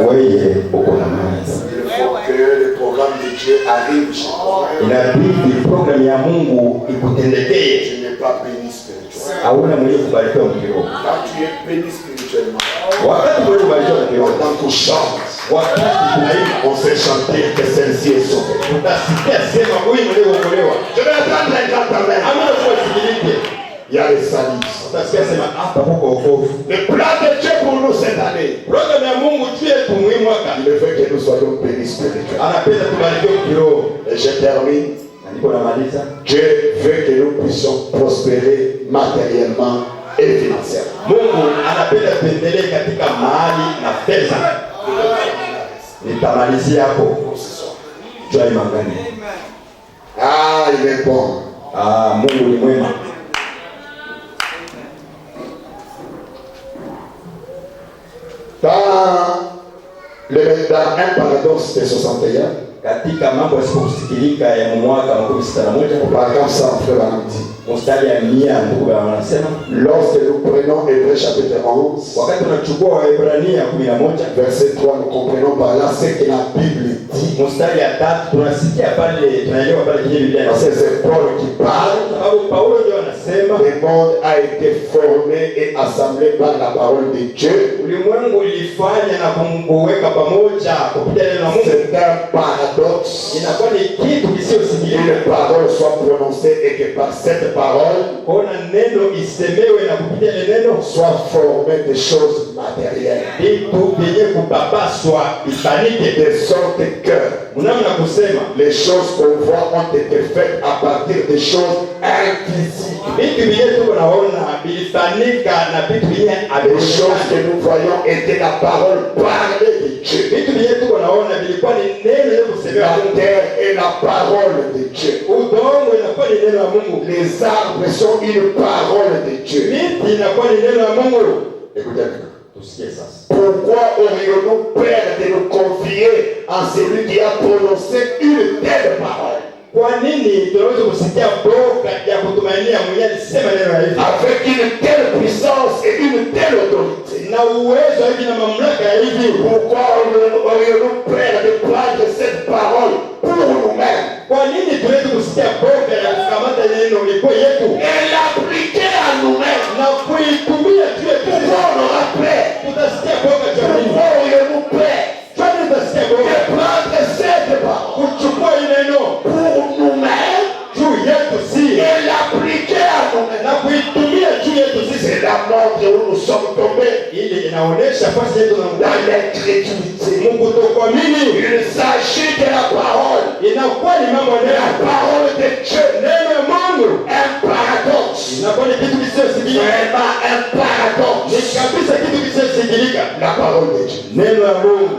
Wewe uko na maana. Il faut que le programme de Dieu arrive chez toi. Inabidi programu ya Mungu ikutendekee. Tu n'es pas béni spirituellement. Hauna mwenye kubarikiwa mkiroho. Quand tu es béni spirituellement, Wakati wewe kubarikiwa mkiroho, pendant qu'on chante, wakati tunaimba, on sait chanter que celle-ci est sauvée. utasikia sema huyu mwenye kuokolewa. Je vais attendre un grand amen. Amina kwa sikilike. Il y a les salis. Utasikia sema hapa huko wokovu. Le plan de Dieu pour nous cette année, Programu ya Mungu juu yetu muhimu mwaka. il veut que nous soyons bénis spirituellement. Anapenda tubarikiwe mkiroho. Et je termine. Na niko namaliza. Dieu veut que nous puissions prospérer matériellement et financièrement. Mungu anapenda tuendelee katika mahali na pesa. Nitamalizia hapo. Jua imangani. Ah, il est bon. Mungu ni mwema. Dans un paradoxe de 61, Katika mambo yasipokusikilika ya mwaka 61, paragraphe 100, frère Valentin. mstari ya 100 ndugu wanasema, Lorsque nous prenons Hébreux chapitre 11, wakati tunachukua Waebrania 11 verset 3, nous comprenons par là ce que la Bible dit. mstari ya 3 tunasikia pale, tunaelewa pale kile Biblia Parce inasema. que c'est Paul qui parle. Sababu Paulo ndio anasema Le monde a été formé et assemblé par la parole de Dieu. ulimwengu ulifanya na kumweka pamoja kupitia neno la Mungu. C'est un paradoxe. Inakuwa ni kitu kisiosikilika. Une parole soit prononcée et que par cette parole Kuona neno isemewe na kupitia ile neno soit formé des choses matérielles. vitu vyenye kupapaswa ifanyike. De sorte que Mnamna kusema les choses qu'on voit ont été faites à partir des choses invisibles. vitu vyenye tuko naona vilifanyika na vitu vyenye Les choses que nous voyons étaient la parole parlée de Dieu. vitu vyenye tuko naona vilikuwa ni neno la kusemewa. La terre est la parole de Dieu. Udongo inakuwa ni neno la Mungu. Les arbres sont une parole de Dieu. Miti inakuwa ni neno la Mungu. Écoutez maintenant. Tusikie sasa. Pourquoi aurions-nous peur de nous confier en celui qui a prononcé une telle parole? Kwa nini tunaweza kusikia boka ya kutumainia mwenye alisema neno la hivi? Avec une telle puissance et une telle autorité. Na uwezo hivi na mamlaka ya hivi. Pourquoi aurions-nous peur de prendre cette parole pour nous-mêmes? Kwa nini tunaweza kusikia boka ya kukamata neno liko yetu Et l'appliquer à nous-mêmes? na kuitumia juu yetu? Pourquoi on aura peur? Tutasikia boka juu ya nini? Pourquoi aurions-nous peur Kwa nini tutasikia de boka? prendre cette parole Kuchukua ile neno pour nous-mêmes juu yetu si et l'appliquer à nous-mêmes? na kuitumia juu yetu sisi. C'est la montre où nous sommes tombés Ili inaonesha fasi yetu na dans ndani l'incrédulité. Mungu tokuamini. Il s'agit de la parole. Inakuwa ni mambo ya La neno. parole de Dieu. Neno ya Mungu Un paradoxe. inakuwa ni kitu kisiosikilika. Vraiment un Ni paradoxe. kabisa kitu kisiosikilika. La parole de Dieu. Neno ya Mungu.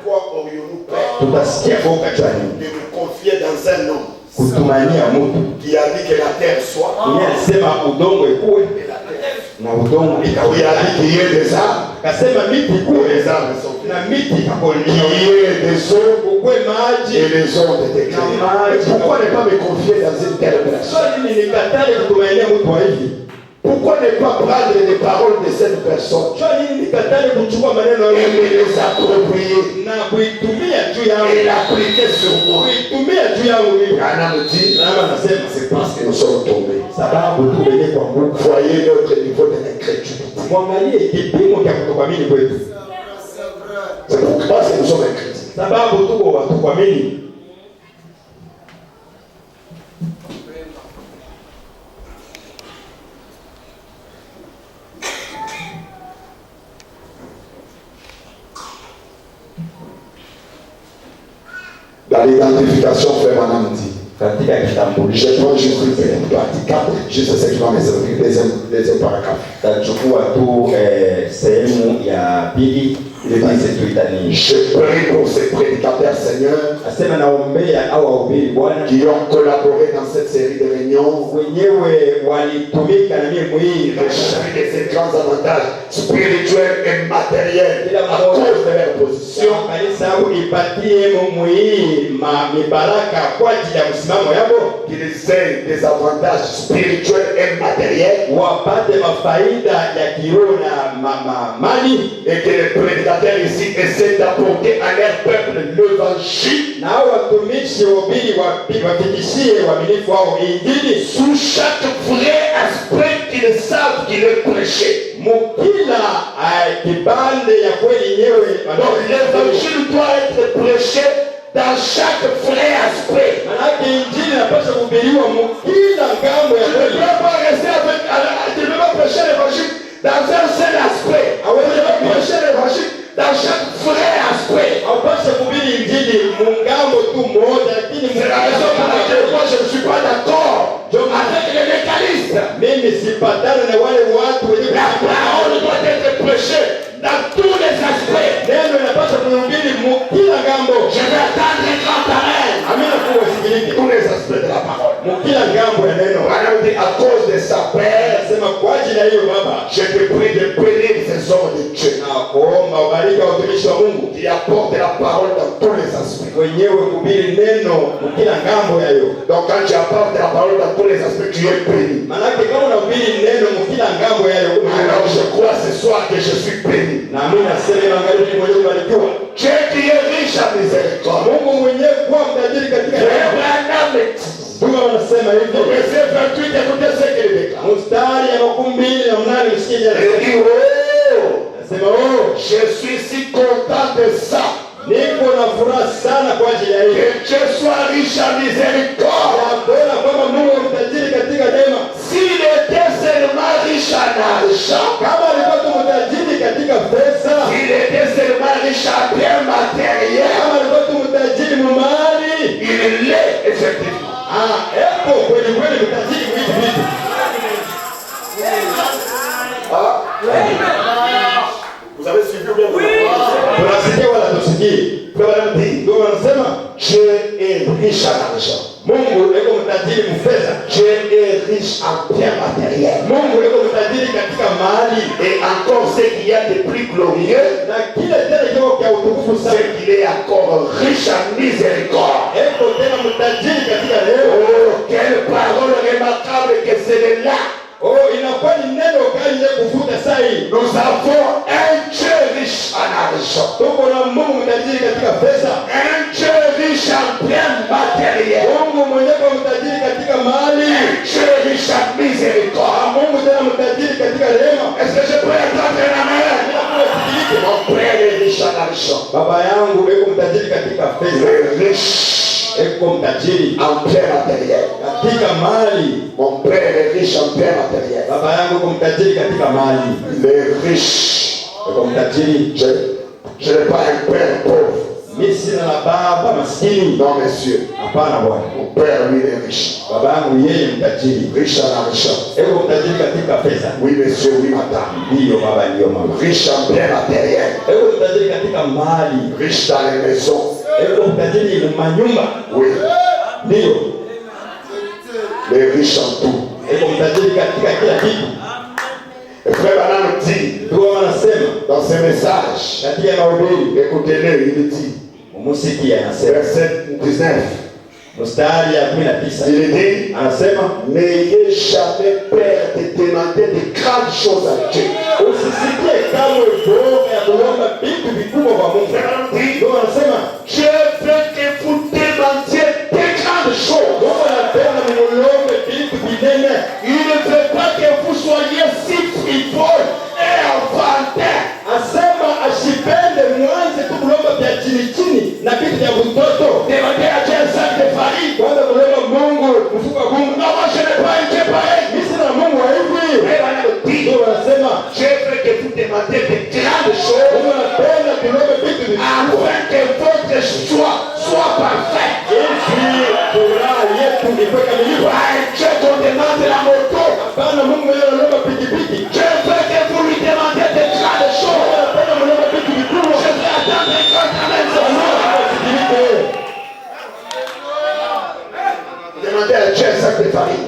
Pourquoi aurions-nous peur Tutasikia boka juu ya nini? de nous confier dans un homme Kutumainia mtu qui a dit que la terre soit mwenye alisema udongo ikuwe et la terre? na udongo Qui ikawe. a dit qu'il y ait des arbres Akasema miti et ikuwe les arbres sont faits. na miti Qu'il ikakolio. y ait des eaux Ukwe et maji. les eaux ont été créées. Mais pourquoi ne pas me confier dans une telle personne? Swali ni nikatale kutumainia mtu wa hivi. Pourquoi ne pas prendre les paroles de cette personne Swali ni nikatale kuchukua maneno et ya me les approprier na kuitumia juu et yangu. l'appliquer sur moi? Kuitumia juu yangu mimi. Anna me dit, Nama nasema c'est parce que nous sommes tombés. sababu tumelekwa Mungu. Voyez notre niveau de l'incrédulité. mwangalie kipimo cha kutokuamini kwetu. C'est pourquoi nous sommes en Christ. Sababu tuko watu kuamini. Dans l'identification, frère Madame dit, Katika kitambulisho je prends juste une partie 4, juste ce qui va me servir, deuxième paragraphe. tachukua tu sehemu ya pili basi tuitanie. Je prie pour ces prédicateurs, Seigneur, Asema naombea au wahubiri Bwana qui ont collaboré dans cette série de réunions, wenyewe walitumika na mimi mwingi rechercher des grands avantages spirituels et matériels à cause de leur position. kanisa yao ipatie mumwii mibaraka kwa ajili ya msimamo yao, Qu'ils aient des avantages spirituels et matériels, wapate mafaida ya kiroho na mali, et que les prédicateurs ici essaient d'apporter à leur peuple l'évangile na hao watumishi wahubiri wafikishie waaminifu wao injili sous chaque vrai aspect qu'ils savent qu'il est prêché. mukila kibande ya kweli yenyewe. Donc l'évangile doit être prêché dans chaque vrai aspect. Manake injili inapaswa kuhubiriwa mukila ngambo ya Tu ne kweli. peux pas rester avec, tu ne peux pas prêcher l'évangile dans un seul aspect. Tu ne peux pas prêcher l'évangile dans chaque vrai aspect. Haupaswi kuhubiri injili mungambo tu moja, lakini C'est la raison pour laquelle moi je ne suis pas d'accord avec les légalistes. mimi sipatana na wale watu wenye La parole doit être prêchée dans tous les aspects. neno inapaswa kuhubiri mukila ngambo. Je vais attendre les grands pareils. Amina kuwa sikiliki Tous les aspects de la parole. mukila ngambo ya neno. Madame dit à cause de sa paix, Anasema kwa ajili ya hiyo Baba, je te prie de bénir ces hommes de Dieu na kuomba ubariki watumishi wa Mungu qui apportent la parole dans tous les aspects. wenyewe kuhubiri neno mukila ngambo ya hiyo. Donc quand tu apportes la parole dans tous les aspects, tu es béni. Manake kama unahubiri neno mukila ngambo ya hiyo, Alors je crois ce soir que je suis béni. na mimi nasema angalia mwenyewe kubarikiwa. Dieu qui est riche en miséricorde. Mungu mwenyewe kuwa mtajiri katika neema. Ndio wanasema hivyo. Verset 28, écoutez ce qu'il déclare. Mstari ya 28 msikie Il dit, oh, anasema oh, je suis si content de ça. niko na furaha sana kwa ajili ya Que hiyo. Dieu soit riche en miséricorde. Bora kwamba Mungu ni mtajiri katika neema. S'il était seulement riche en argent, Kama alikuwa tu mtajiri katika pesa, s'il était seulement riche en biens matériels, kama alikuwa tu mtajiri mumali, il l'est effectivement. epo kweli kweli mtajiri vitu vitu. Vous avez suivi ou bien? Tunasikia wala tusikii. Ndio wanasema Dieu est riche en argent. Mungu yuko mtajiri mfedha. Dieu est riche en biens matériels. Mungu yuko mtajiri katika mali. Et encore ce qu'il y a de plus glorieux, Na kile tena kiko kwa utukufu sana. c'est qu'il est encore riche en miséricorde. Eko tena mtajiri katika neema. Oh, quelle parole remarquable que c'est là. Oh, inakuwa ni neno kali ya kuvuta sai. Nous avons un Dieu riche en argent. Tuko na Mungu mtajiri katika pesa. Un Dieu riche en biens matériels. Mungu mwenyewe mtajiri katika mali. Un Dieu riche en miséricorde. Mungu tena mtajiri katika rehema. Est-ce que je peux entendre la main? Mon père est riche en argent. Baba yangu yuko mtajiri katika Il pesa. est riche Yuko mtajiri en biens matériels. katika mali. Mon père est riche en biens matériels. Baba yangu yuko mtajiri katika mali. Il est riche. Yuko mtajiri. Je n'ai pas un père pauvre. Mimi sina na baba maskini. Non, monsieur. Hapana bwana. Mon père, lui, il est riche. Baba yangu yeye mtajiri. Riche en argent. Yuko mtajiri katika pesa. Oui, monsieur, oui, madame. Ndiyo baba, ndiyo mama. Riche en biens matériels. Yuko mtajiri katika mali. Riche dans les maisons. Yuko mtajiri manyumba. Oui. Ndiyo. Les riches en tout. Yuko mtajiri katika kila kitu. Et frère Branham dit Ndio wanasema dans ce message, katika mahubiri, écoutez-le, il dit, musikia anasema verset 19, mstari ya 19 il dit, anasema n'ayez jamais peur de demander de grandes choses à Dieu. usisikie kamwe boga ya kuomba vitu vikubwa kwa Mungu. Ndio anasema Dieu veut que vous demandiez de grandes choses. Mungu anapenda mulombe vitu vinene. Il ne veut pas que vous soyez si frivole et grandes choses afin que votre joie soit parfaite. Dieu qu'on demande la moto. Je veux que vous lui demandez de grandes choses. Je vais attendre quand demandez à Dieu un sac de farine.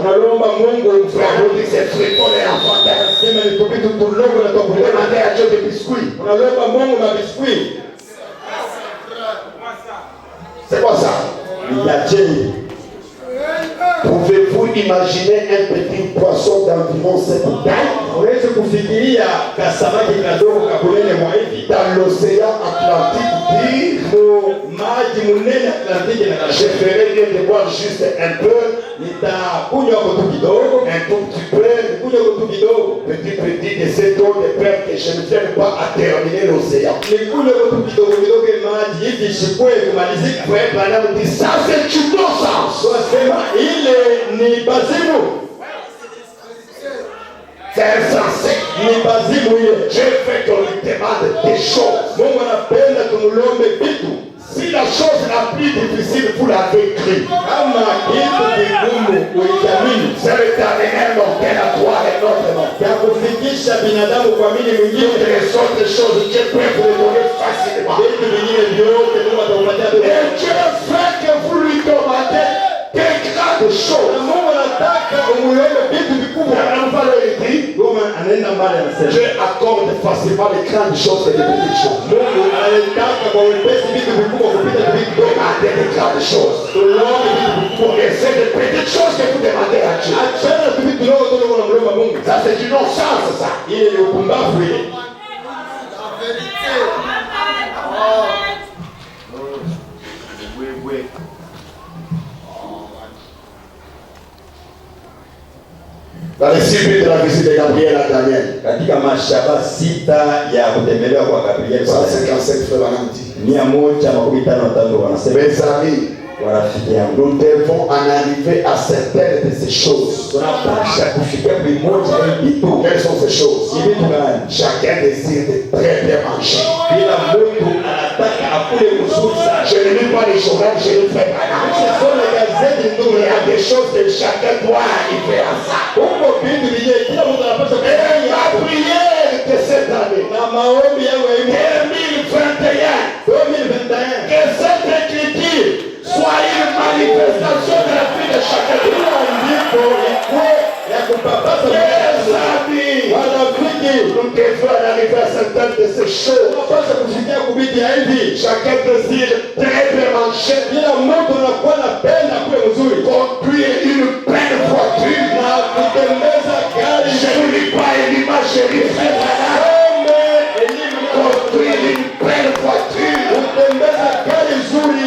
Frère, c'est fruits pour les enfants. Demandez à Dieu des biscuits. C'est quoi ça? Pouvez-vous imaginer un petit poisson d'environ cette taille dans l'océan Atlantique dire je ferai bien de boire juste un peu, un tout petit peu, petit de cette eau de peur que je ne vienne pas à terminer l'océan. Frère Branham dit ça c'est une non-sens. C'est insensé. Je veux qu'on lui demande des choses. Si la chose la plus difficile, vous l'avez écrit. C'est le dernier mortel à toi et notre mortel. Toutes les autres choses, Dieu peut vous les donner facilement. Et Dieu fait que vous lui demandez des grandes choses. Dieu accorde facilement les grandes choses et les petites choses. Demandez les grandes choses. Pour essayer de petites choses que vous demandez à Dieu. Ça c'est du non-sens ça. Dans les 6 buts de la visite de Gabriel à Daniel. 157 frères Banamti. Mes amis, nous devons en arriver à certaines de ces choses. Quelles sont ces choses? Chacun désire de très bien manger. Je ne lis pas les journaux, je ne fais pas. Il y a des choses que chacun doit arriver à ça. Et la prière de cette année, 2021, que cette écriture soit une manifestation de la vie de chacun de nous. Nous devons arriver à certaines de ces choses. Chacun désire très bien manger, conduire une belle voiture. Je ne lis pas Elima chérie, conduire une belle voiture.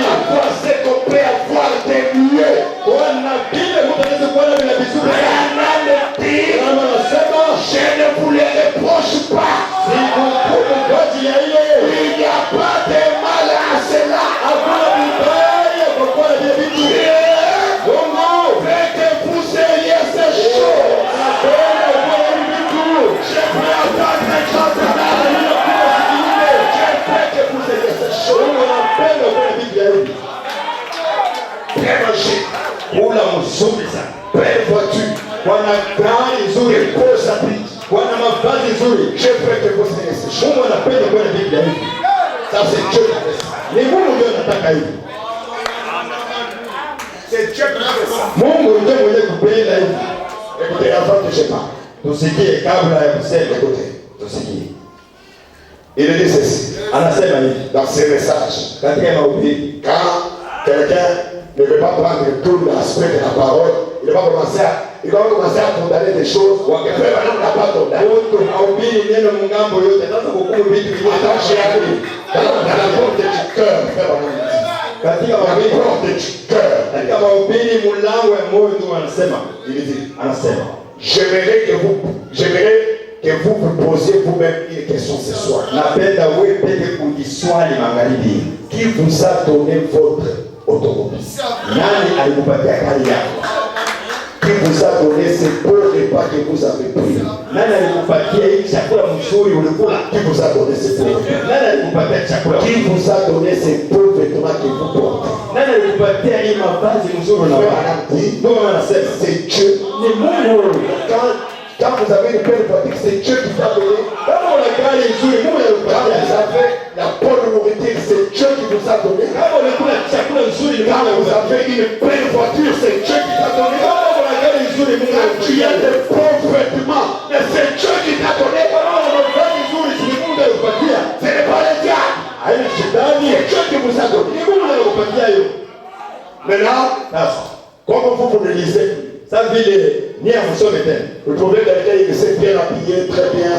Avoir ce qu'on peut avoir de mieux. Je ne vous les reproche pas. Il n'y a pas de mal à cela. Faites que vous ayez ces choses. Je peux attendre quand je fais que vous ayez ces choses. Très manger. Belle voiture. Pose à pied. Je veux que vous ayez ces choses. Ça c'est Dieu qui fait ça. C'est Dieu qui fait ça. Écoutez, avant que je parle. Écoutez. Il dit ceci. Dans ses messages. Quand quelqu'un ne veut pas prendre tout l'aspect de la parole, il va commencer à condamner des choses que frère Branham n'a pas condamné. Attends, j'ai appris. Dans la porte du cœur, frère Branham dit. Dans la porte du cœur. Il dit, j'aimerais que vous vous posiez vous-même une question ce soir. Qui vous a donné votre automobile? Qui vous a donné ces beaux repas repas que vous avez pris? Nani alikupatia hii chakula mzuri ulikula? Qui vous a donné ces pauvres? Nani alikupatia chakula? Qui vous a donné ces pauvres vêtements que vous portez? Nani alikupatia hii mavazi mzuri unavaa? Ndio anasema c'est Dieu. Ni Mungu. Quand vous avez une belle pratique, c'est Dieu qui t'a donné. Kama una gari nzuri, Mungu Quand alikupatia. vous avez la bonne nourriture, c'est Dieu qui vous a donné. Kama ulikula chakula nzuri, Quand Mungu vous alikupatia. avez une belle voiture, c'est Dieu qui t'a donné. Kama una gari nzuri, Mungu Quand tu alikupatia. as des bons vêtements, mais c'est Dieu qui t'a donné. Kama una mavazi nzuri, si Mungu alikupatia. Ce n'est pas le diable. Haina shetani. C'est Dieu qui vous a donné. Ni Mungu alikupatia hiyo. Maintenant, Sasa comme vous me le lisez, sasa vile ni amsome tena. vous trouvez quelqu'un qui s'est bien habillé, très bien.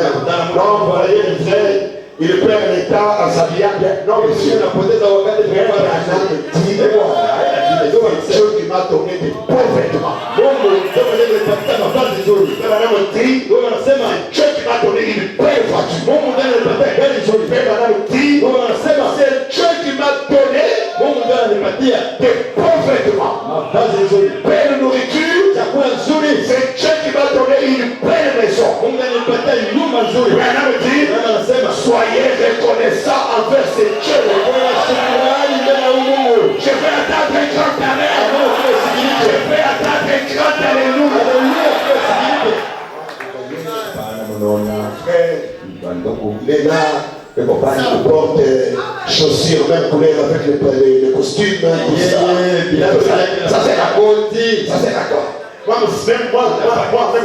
Non, vous voyez le frère, il perd l'état en s'habillant bien. Non, monsieur. Unapoteza wakati Dieu qui m'a donné des bons vêtements. Mungu sema leo nitapatia mavazi nzuri. Madame dit, Ndio anasema Dieu qui m'a donné une belle voiture. Mungu ndiye ananipatia gari nzuri. Madame dit, Ndio anasema c'est Dieu qui m'a donné Mungu ndiye ananipatia des bons vêtements. mavazi nzuri. Belle nourriture, Chakula nzuri. c'est Dieu qui m'a donné une belle maison. Mungu ananipatia nyumba nzuri. Madame dit, Ndio anasema soyez reconnaissants envers ce Dieu. shukrani mbele ya Mungu. Je vais attendre un grand amen. Je vais attendre un grand alléluia. Frère, les là, ils portent chaussures, même couleur avec les costumes. Tout ça c'est la côte. Ça c'est la côte. Moi, même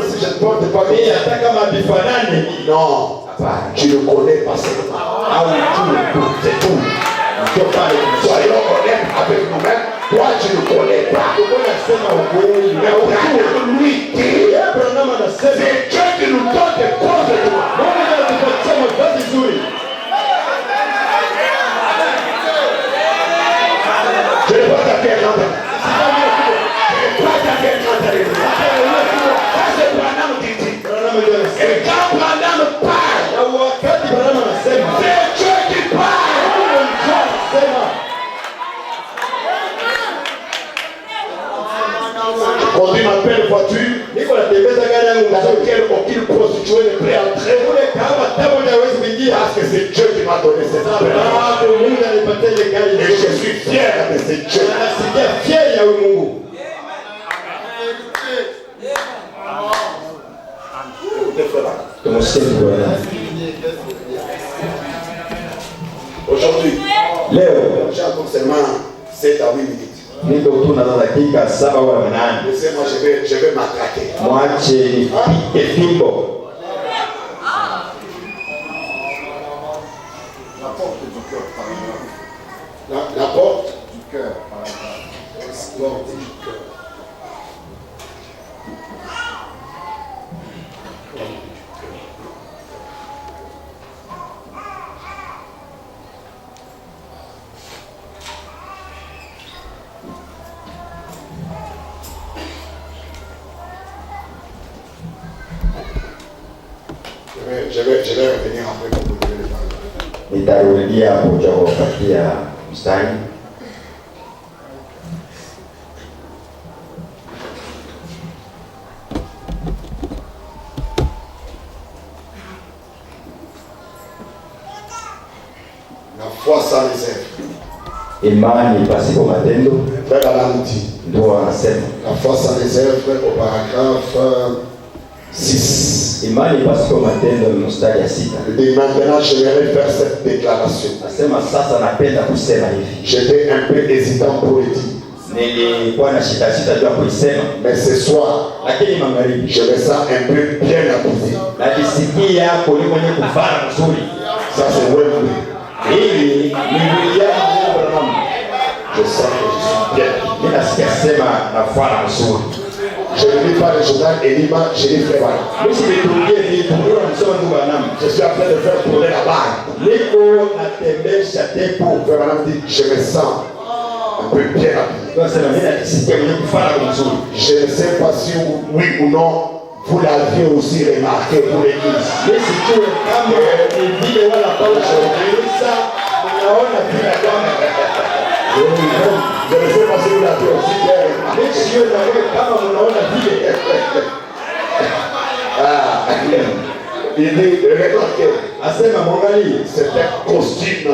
si je ne porte pas comme ça. Hata kama bifanani Non, tu ne connais pas seulement. Ah oui, c'est tout. Soyons honnêtes avec nous-mêmes. Toi, tu ne connais pas. Mais au cas lui dit, c'est Dieu qui nous donne des bons vêtements. Je ne vais pas taper un grand amen. Je ne vais pas taper un grand amen. Ça, c'est Branham qui dit. Et quand Branham parle, c'est Dieu qui parle. Conduis ma belle voiture dans laquelle aucune prostituée ne peut entrer. Parce que c'est Dieu qui m'a donné cette belle voiture. Et je suis fier de ce Dieu. Aujourd'hui, j'ai encore seulement 7 à 8 minutes. Niko tu na dakika 7 au 8. Laissez-moi, je vais m'attraquer. Mwache nipige fimbo. La porte du cœur, par exemple. La porte du cœur, par exemple. La porte du cœur. Je vais revenir après pour vous donner les paroles. Nitarudia kuja kupatia mstari. La foi sans réserve. Imani pasipo matendo. Frère Alan dit. Ndio anasema. La foi sans réserve au paragraphe 6. Imani pasipo matendo ni mstari ya 6. Et maintenant, j'aimerais faire cette déclaration. Nasema sasa napenda kusema hivi. J'étais un peu hésitant pour le dire. Nilikuwa na shida juu ya kuisema. Mais ce soir, Lakini magharibi je me sens un peu bien habillé. najisikia kuliko mwenye kuvaa mzuri. Ça c'est Wembley. Hili ni William Branham. Je sens que je suis bien. Mimi nasikia sema navaa mzuri. Je ne lis pas le journal Elima, je lis Frère Branham. Mimi simetulie nilipokuwa nasoma ndugu Branham. Je suis en train de faire tourner la barre. Niko natembesha tepo. Frère Branham dit, je me sens un peu bien habillé. Kwa sababu mimi najisikia mwenye kuvaa mzuri. Je ne sais pas si oui ou non, vous l'aviez aussi remarqué pour l'église. Mimi sijui kama ni vile wala Paulo anaeleza unaona bila kama. Je ne sais pas si vous l'aviez aussi bien remarqué. Mimi sio na wewe kama unaona vile. Il dit, remarquez, Asema mwangalie, c'est un costume.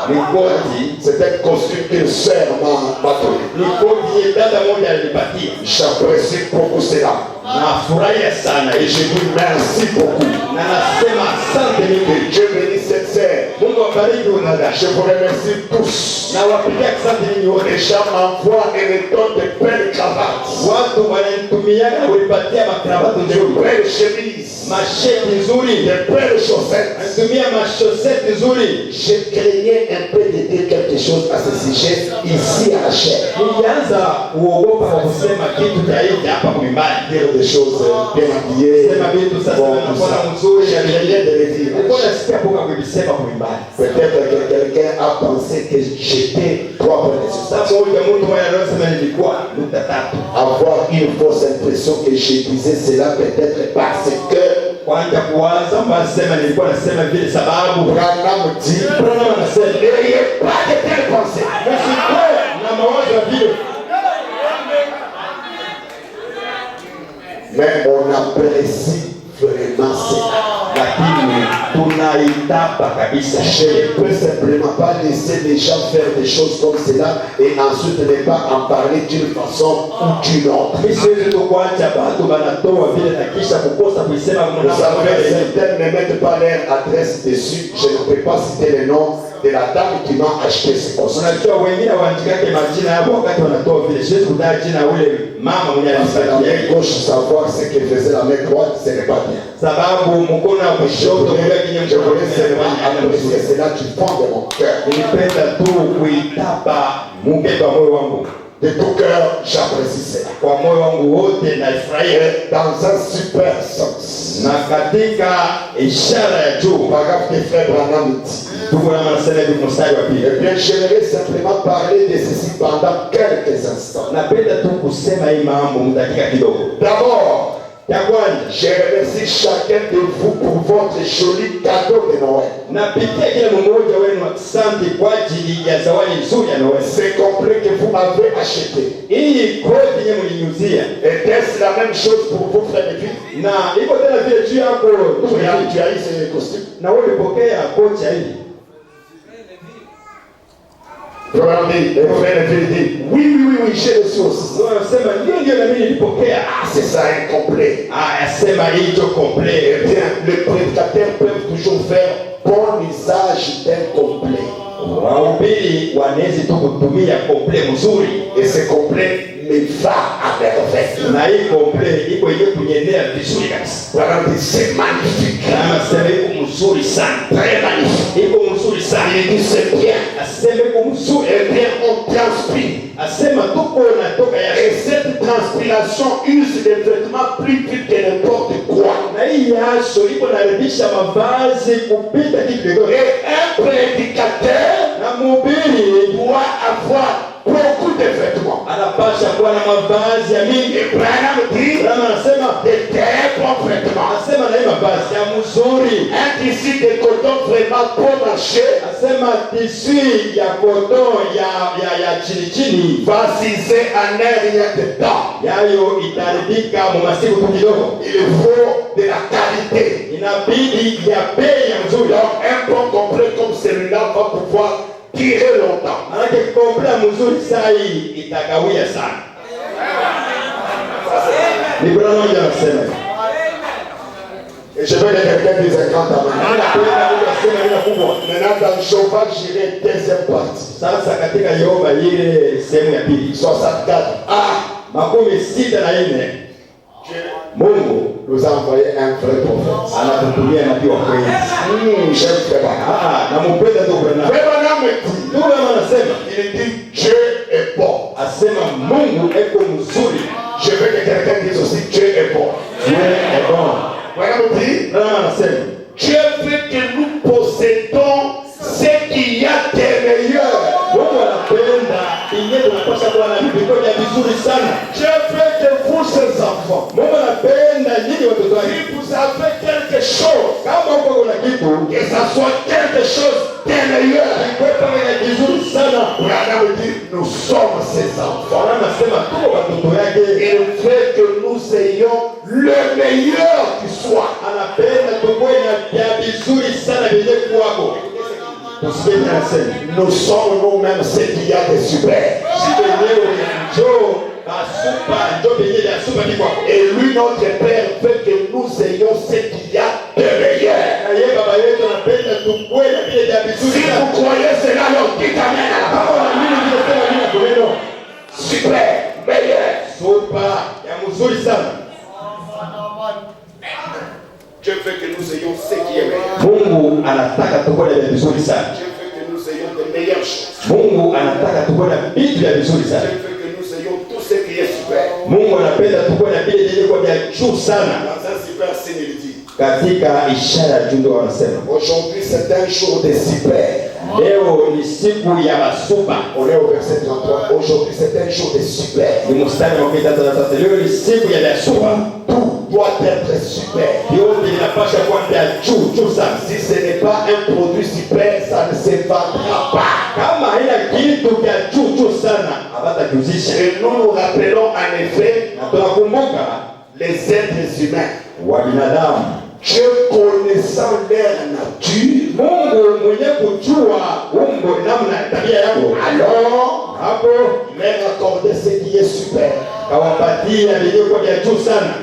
ni koti, C'est un costume que sert ma bateau. ni koti dada moja alinipatia. J'apprécie beaucoup cela. Nafurahia sana Et je dis merci beaucoup. na nasema asante mingi. Que Dieu bénisse cette sœur. Mungu awabariki dada. Je vous remercie tous. Na wapigia asante ninyi wote. Les gens m'envoient et me donnent de belles cravates, Watu wananitumia na kunipatia makravato de nzuri, belles chemises, masheti nzuri, de belles chaussettes. anatumia mashoseti nzuri. Je craignais un peu de dire quelque chose à ce sujet ici à la chair. Nilianza kuogopa kwa kusema kitu cha hivi hapa kumbali. Dire des choses bien habillées. Sema vitu sasa Bon, nakuwa mzuri j'ai rien de le dire. Mbona sikia poka kuvisema kumbali. Peut-être que quelqu'un a pensé que j'étais trois points de Sasa moja mtu mmoja anasema nilikuwa nukta tatu. avoir une fausse impression que je disais cela peut-être parce que Kwanza kuanza mbasema nilikuwa nasema vile sababu Branham dit Branham anasema n'ayez pas de telles pensées. msikuwe na mawazo ya vile. Mais on apprécie vraiment cela. Lakini tunaitapa kabisa Je shehe. ne peux simplement pas laisser les gens faire des choses comme cela et ensuite ne pas en parler d'une façon ou d'une autre. Mimi siwezi tu kuacha watu wanatoa vile na kisha kukosa kuisema Vous savez, certains ne mettent pas leur adresse dessus. Je ne peux pas citer le nom de la dame qui m'a acheté ce costume. Unajua wengine waandikake majina yao wakati wanatoa vile. Siwezi kudai jina ule mama mwenye Parce que la alinipatia. main gauche, savoir ce que faisait la main droite, ce n'est pas bien. Sababu mkono wa kushoto kule kinye Je voulais seulement mkono apprécier cela du fond de mon cœur. nilipenda tu kuitapa mukeba moyo wangu. De tout cœur, j'apprécie cela. Kwa moyo wangu wote naifurahia. Et dans un super sens. Na katika ishara ya juu Paragraphe que frère Branham dit. tuko na manasema hivi mstari wa pili. Eh bien, j'aimerais simplement parler de ceci pendant quelques instants. Napenda tu kusema hii mambo mtakika kidogo. D'abord, Ya kwanza, je remercie chacun de vous pour votre joli cadeau de Noël. napitia kila mmoja wenu asante kwa ajili ya zawadi nzuri ya Noel. C'est complet que vous m'avez acheté. Hii koti yenye mlinyuzia Était-ce la même chose pour vous, frère de vie? na iko tena vile juu yako Tu as eu ce costume. na wewe ulipokea koti ya hili. Le frère de vie dit oui, j'ai reçu aussi. Unasema ndio na mimi nilipokea. Ah, c'est ça, incomplet. Asema hicho Eh complet. bien, les prédicateurs peuvent toujours faire bon usage d'un complet. Wahubiri wanaweza tu kutumia complet mzuri. Et ce complet me va à merveille. Na hii complet iko yenye kunyenea vizuri kabisa. Voilà, c'est magnifique. Na asema iko mzuri sana. Très magnifique. Iko mzuri sana. Il dit c'est bien. Asema iko mzuri. Eh bien, on transpire. Asema tuko natoka ya Et cette transpiration use des vêtements plus vite que n'importe quoi. na hii yasho iko naribisha mavazi kupita kitu kidogo. Et un prédicateur Na mhubiri doit avoir beaucoup de vêtements. anapasha kuwa na mavazi ya mingi. Et Branham dit Brahma anasema de très bons vêtements. asema na hii mavazi ya mzuri. Un tissu de coton vraiment bon marché Asema tissu ya koton ya chini chini va s'user en un rien de temps. yayo itaribika mu masiku tu kidogo. Il faut de la qualité. Inabidi ya bei ya mzuri. Donc un bon complet comme celui-là va pouvoir durer longtemps. Manake kompla mzuri saa hii itakawia sana. Ni Brahma mmoja anasema hivi. Et je veux que quelqu'un dise un grand amen. Anapenda mtu aseme neno kubwa. Maintenant dans Jehovah, j'irai deuxième partie. Sasa katika Yoba ile sehemu ya pili 64. Ah, 64 Mungu nous a envoyé un vrai prophète. anatutumia nabii wa kweli. J'aime très bien. Nampenda tu Branham. Frère Branham me dit, Ndio anasema il dit Dieu est bon. asema Mungu eko mzuri. Je veux que quelqu'un dise aussi Dieu est bon. Dieu est bon. Branham me dit, Branham anasema Dieu veut que nous possédons ce qu'il y a de meilleur. Mungu anapenda inye tunapasha kuwa na vitu vya vizuri sana. Dieu veut que vous, ses enfants, Mungu anapenda nyinyi watoto wake. si vous avez quelque chose, Kama uko kuna kitu que ça soit quelque chose de meilleur. kwepa kwenye vizuri sana. Branham me dit, nous sommes ses enfants. Bwana anasema tuko watoto yake. Il veut que nous ayons le meilleur qui soit. Ana anapenda tukue na vya vizuri sana vyenye kwako. Tusikie nasema nous sommes nous-mêmes ceux qui a des super. sisi wenyewe njoo basupa njoo vyenye vya super ni kwako. Et lui notre Père veut que nous ayons ce qu'il y a de meilleur. Na yeye baba yetu anapenda tukue na vile vya vizuri. Si vous croyez cela, alors dites amen à la parole. Super, meilleur. Super ya mzuri sana. Dieu veut que nous ayons ce qui est meilleur. Mungu anataka tukue na vizuri sana. Dieu veut que nous ayons de meilleures choses. Mungu anataka tukue na vitu vya vizuri sana. Dieu veut que nous ayons tout ce qui est super. Mungu anapenda tukue na vile vilivyo vya juu sana. Dans un super signe, il dit, Katika ishara juu wanasema aujourd'hui c'est un jour de super. leo ni siku ya masupa. On est au verset 33. Aujourd'hui c'est un jour de super. Ni mstari wa kitatu na sasa leo ni siku ya masupa. Tout doit être super. Yote inapaswa kuwa ya juu sana. Si ce n'est pas un produit super, ça ne se vendra pas. Kama haina kitu cha juu sana hawatakuzisha. Et nous nous rappelons en effet Na tunakumbuka les êtres humains. wa binadamu. Dieu connaissant leur nature, Mungu mwenye kujua umbo namna tabia yako. alors Hapo leur accorder ce qui est super. kawapatia vilivyo vya juu sana.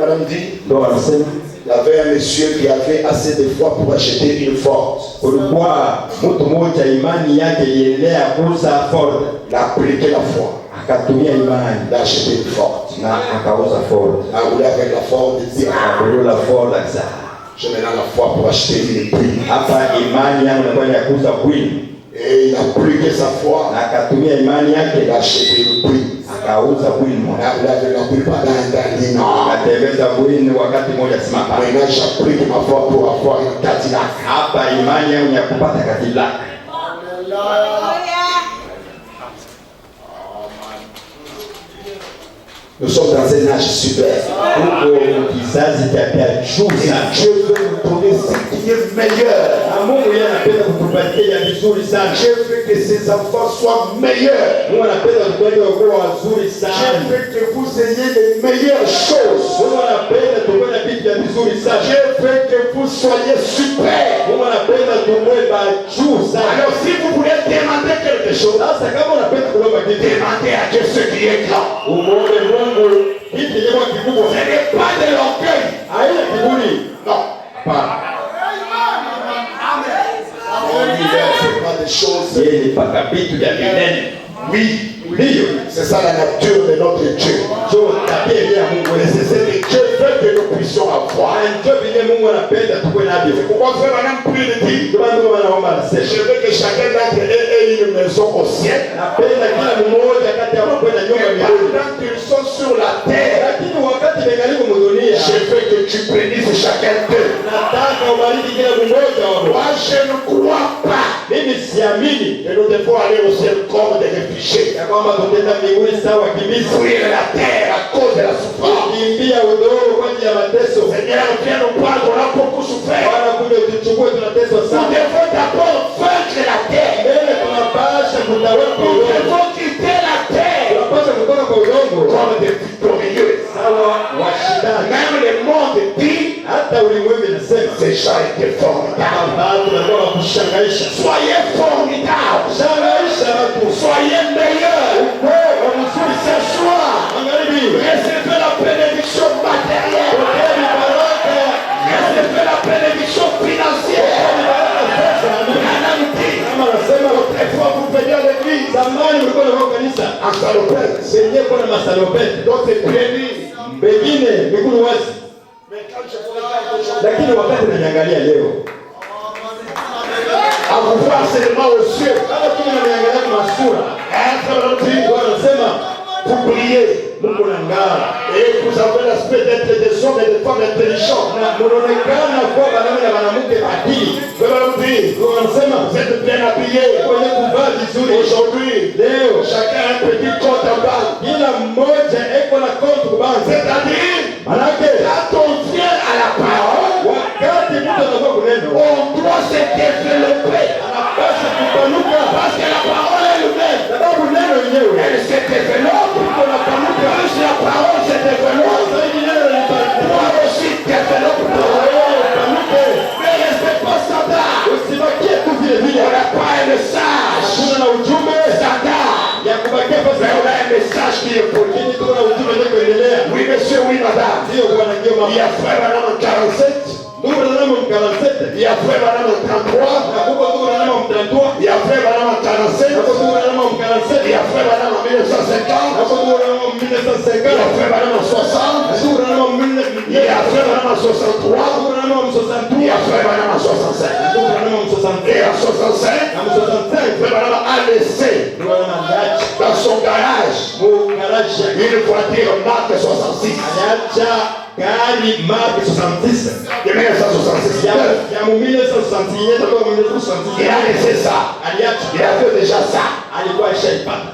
Madame dit, Ndio wanasema il y avait un monsieur qui avait assez de foi pour acheter une Ford. kulikuwa mtu mmoja imani yake iliendelea kuuza Ford. Il a appliqué la foi. Akatumia imani Il a acheté une Ford. na akauza Ford. Il a roulé avec la Ford. Il dit, Akakuliwa Ford akisa. je mets dans la foi pour acheter une Queen. Hapa imani yangu inakuwa ni ya kuuza Queen. Et il a appliqué sa foi. Na akatumia imani Il yake a acheté une Queen. akauza Queen Il moja. a roulé avec la Queen pendant un temps. Il dit non. Akatembeza Queen wakati mmoja simama. Maintenant, j'applique ma foi pour avoir une Cadillac. Hapa imani yangu ni ya kupata Cadillac. Nous sommes dans un âge super. Huko kizazi cha juu Et sana. Dieu veut nous donner ce qui est meilleur. Na Mungu yeye anapenda kutupatia ya vizuri sana. Dieu veut que ses enfants soient meilleurs. Mungu anapenda kutupatia kuwa wazuri Dieu sana. veut que vous ayez les meilleures choses. Mungu anapenda tuwe na vitu vya vizuri sana. Dieu veut que vous soyez super. Mungu anapenda tuwe ba juu sana. Alors si vous voulez demander quelque chose, Sasa kama unapenda kuomba kitu, demandez à Dieu ce qui est grand. umuombe Mungu kitu kimoja kikubwa. Ce n'est pas de l'orgueil. Haina kiburi. Non. Hapana. L'univers, ce n'est pas des choses. Yeye ni paka vitu vya milele. Oui. Ndiyo. C'est ça la nature de notre Dieu. Ndio tabia ile ya Mungu. Et c'est ce que Dieu veut que nous puissions avoir. Ndio vile Mungu anapenda tuwe navyo. Pourquoi frère Madame Pluie le dit? Ndio maana wanaomba Je nasema. veux que chacun d'entre eux ait une maison au ciel. Napenda kila mmoja kati ya kwenda nyumba Et mbinguni. pendant qu'ils sont sur la terre, Lakini wakati wengaliko mdunia, je veux que tu bénisses chacun d'eux. nataka ubariki kila mmoja wao. Moi, je ne crois pas Mimi siamini que nous devons aller au ciel comme des réfugiés. ya kwamba tutaenda mbinguni sawa wakimbizi. Fuir la terre à cause de la souffrance. Kimbia udongo kwa ajili ya mateso. Seigneur, viens nous prendre, on a beaucoup souffert. Bwana kuja tuchukue, tunateswa Nous sana. devons d'abord vaincre la terre. Mbele tunapasha kutawala kwa Nous udongo. devons quitter la terre Tunapasha kutoka kwa udongo comme des victorieux. sawa washindani. Même le monde dit, Hata ulimwengu inasema ces gens étaient formidables. kama bado tunakuwa wa kushangaisha. Soyez formidables. Shangaisha watu. Soyez meilleurs. Wewe mzuri Ce soir, magharibi. recevez la bénédiction matérielle. Pokea baraka. Recevez la bénédiction financière. Madame dit, Kama anasema autrefois vous veniez à l'église zamani ulikuwa na kanisa. en salopette. Senye kuna masalopeti. D'autres bénis. Wengine miguu wazi. Mais quand je vous regarde aujourd'hui, Lakini wakati naniangalia leo, à vous voir seulement aux yeux, kama tu unaniangalia kwa sura, wanasema vous priez Mungu na ngara. et vous avez l'aspect d'être des hommes et des femmes intelligents. Na munaonekana kuwa wanaume na wanawake adili. Wanasema Vous êtes bien habillés. kwenye kuvaa vizuri. Aujourd'hui, Leo chacun a un petit compte en bas. kila mmoja eko na konti kubanza. C'est-à-dire, Manake quand on vient à la parole, wakati mtu anakuwa kuneno, on doit se développer. anapaswa kupanuka. Parce que la parole elle-même, Sababu neno yenyewe elle se développe. iko napanuka. Plus la parole se développe, a frère Branham 47. Ndugu Branham 47. Il y a frère Branham 33. Na kuko ndugu Branham 33. Il y a frère Branham 47. Na kuko ndugu Branham 47. Il y a frère Branham 1950. Na kuko ndugu Branham 1950. Il y a frère Branham 60. Ndugu Branham 1950. Il y a frère Branham 63. Ndugu Branham 63. Il y a frère Branham 65. Ndugu Branham 65. Et en 65, Na 65. frère Branham a laissé Ndugu Branham aliacha dans son garage mu garage une voiture Mark 66. aliacha gari Mark 66. De 1966. Ya mu 1966 toka 1966. Il a laissé ça. Aliacha. Il a fait déjà ça. Alikuwa ashaipata.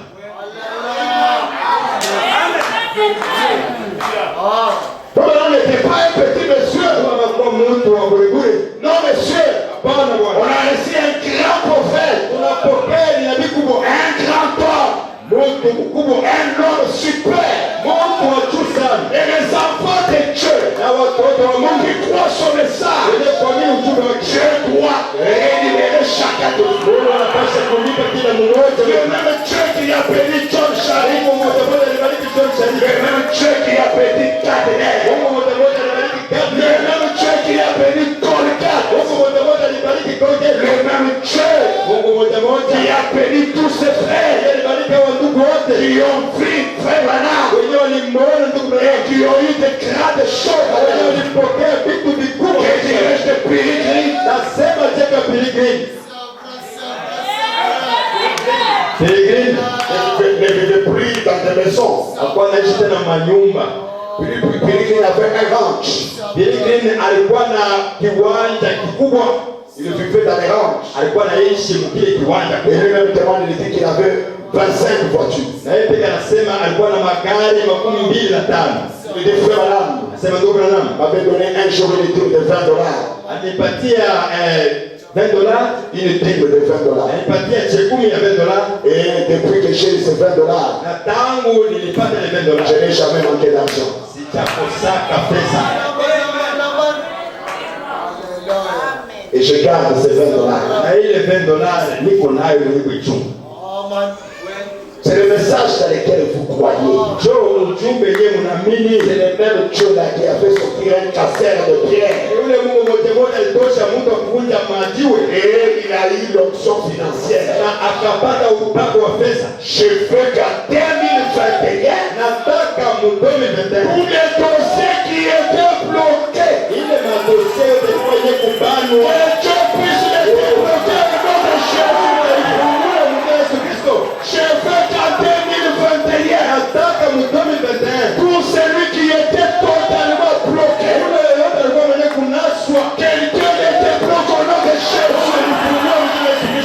Donc on n'était pas un petit monsieur. Kwa mtu wa burebure. Non monsieur. Hapana On bwana. a reçu un grand prophète. Tunapokea nabii kubwa. Un grand homme. Mtu mkubwa. Un homme super. Mtu wa juu sana. Et les enfants de Dieu Na watoto wa Mungu qui croient son message. wenye kuamini ujumbe wa Dieu doit rémunérer chacun de vous. Mungu anapaswa kulipa kila mmoja. Le même Dieu qui a béni John Charlie. Mungu mmoja mmoja alibariki John Charlie. Le même Dieu qui a béni Gardner. Mungu mmoja mmoja alibariki Le Gabriel. même Dieu qui a béni Colgate. Mungu mmoja mmoja alibariki Colgate. Le même Dieu Mungu mmoja mmoja qui a béni tous ses frères alibariki wa ndugu wote. qui ont vu frère Branham Wenyewe walimwona ndugu et Branham. qui ont eu de grandes choses. Wenyewe walipokea vitu vikubwa. Que dirais-je de pilgrim? Nasema jeka pilgrim. Pilgrim. Les prix dans des maisons. Hakuwa anaishi tena manyumba. Pilgrim avait un ranch. Pilgrim alikuwa na kiwanja kikubwa. Il vivait dans les ranchs. Alikuwa anaishi mkile kiwanja. Et lui-même témoigne, il dit qu'il avait 25 voitures. Na yeye pekee anasema alikuwa na magari 25. Il dit frère Branham Anasema ndugu Branham m'avait donné un jour une dîme de $20. anipatia $20. Une dîme de $20. Anipatia chekumi ya $20. Et depuis que j'ai eu ces $20, Na tangu nilipata ile $20. je n'ai jamais manqué d'argent. Sitakosaka pesa. Et je garde ces $20. Na ile $20 niko nayo niko ichunga. C'est le message dans lequel vous croyez. Jo ujumbe yeye mnaamini. C'est le même Dieu là qui a fait sortir un casser de pierre. Yule Mungu mmoja mmoja alitosha mtu kuvunja majiwe. Et il a eu l'option financière. Na akapata upako wa pesa. Je veux qu'en 2021, Nataka mu 2021 tous les dossiers qui étaient bloqués, ile madosie yote kwenye kubanwa que Dieu puisse les débloquer au nom de Jésus. Je veux qu'en 2021, nataka mu 2021 tout celui qui était totalement bloqué, ule yote alikuwa mwenye kunaswa quelqu'un les débloque au nom de Jésus.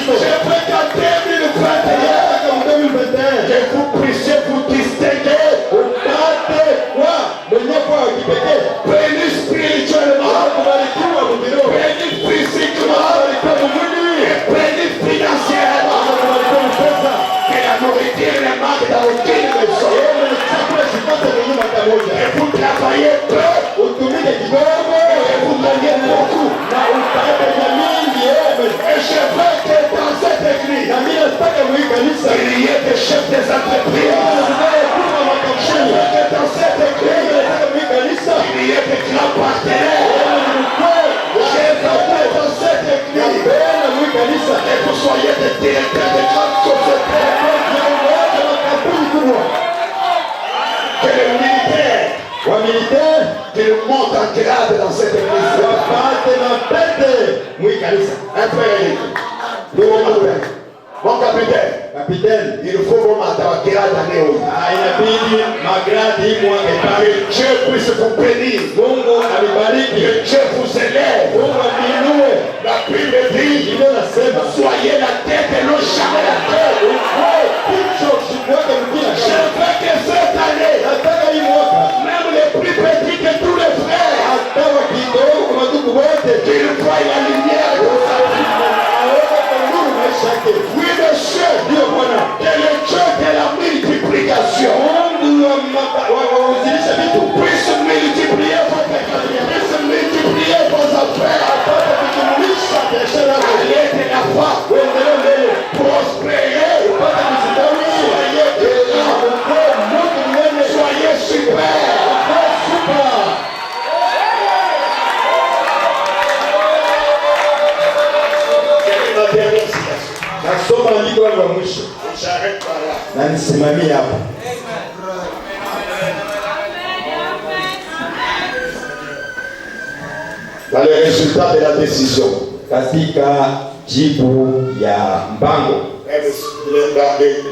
Je veux qu'en 2021, nataka mu 2021 que vous puissiez vous distinguer, upate wa mwenye kwa kipekee béni spirituellement, kubarikiwa mubiro béni physiquement, béni financièrement. pesa Que la nourriture ne manque dans aucune maison. chakula kipate kwenye matamoja Et vous travaillez peu utumike kidogo et vous gagnez beaucoup. na upate na mingi Et je veux que dans cette église, na mimi nataka mwii kanisa il y ait des chefs des entreprises. Je veux que dans cette église, il y ait des grands partenaires. Je veux que dans cette église, que vous soyez des directeurs de grandes sociétés. Que les militaires, qu'ils montent en grade dans cette église. Un frère Eric, mon capitaine, il faut vous mettre en grade à Néo. Que Dieu puisse vous bénir. Que Dieu vous élève. La Bible dit, soyez la tête et non jamais la tête. Je veux que cette année, même les plus petits que tous les frères, qu'ils voient la lumière de sa vie. Oui, monsieur, que le Dieu de la multiplication puisse multiplier votre carrière, puisse multiplier vos affaires. Allez de la foi, prospérer, soyez grand, soyez super. maandiko wale wa mwisho. J'arrête par là. Na nisimamie hapa. Dans les résultats de la décision. Katika jibu ya mpango.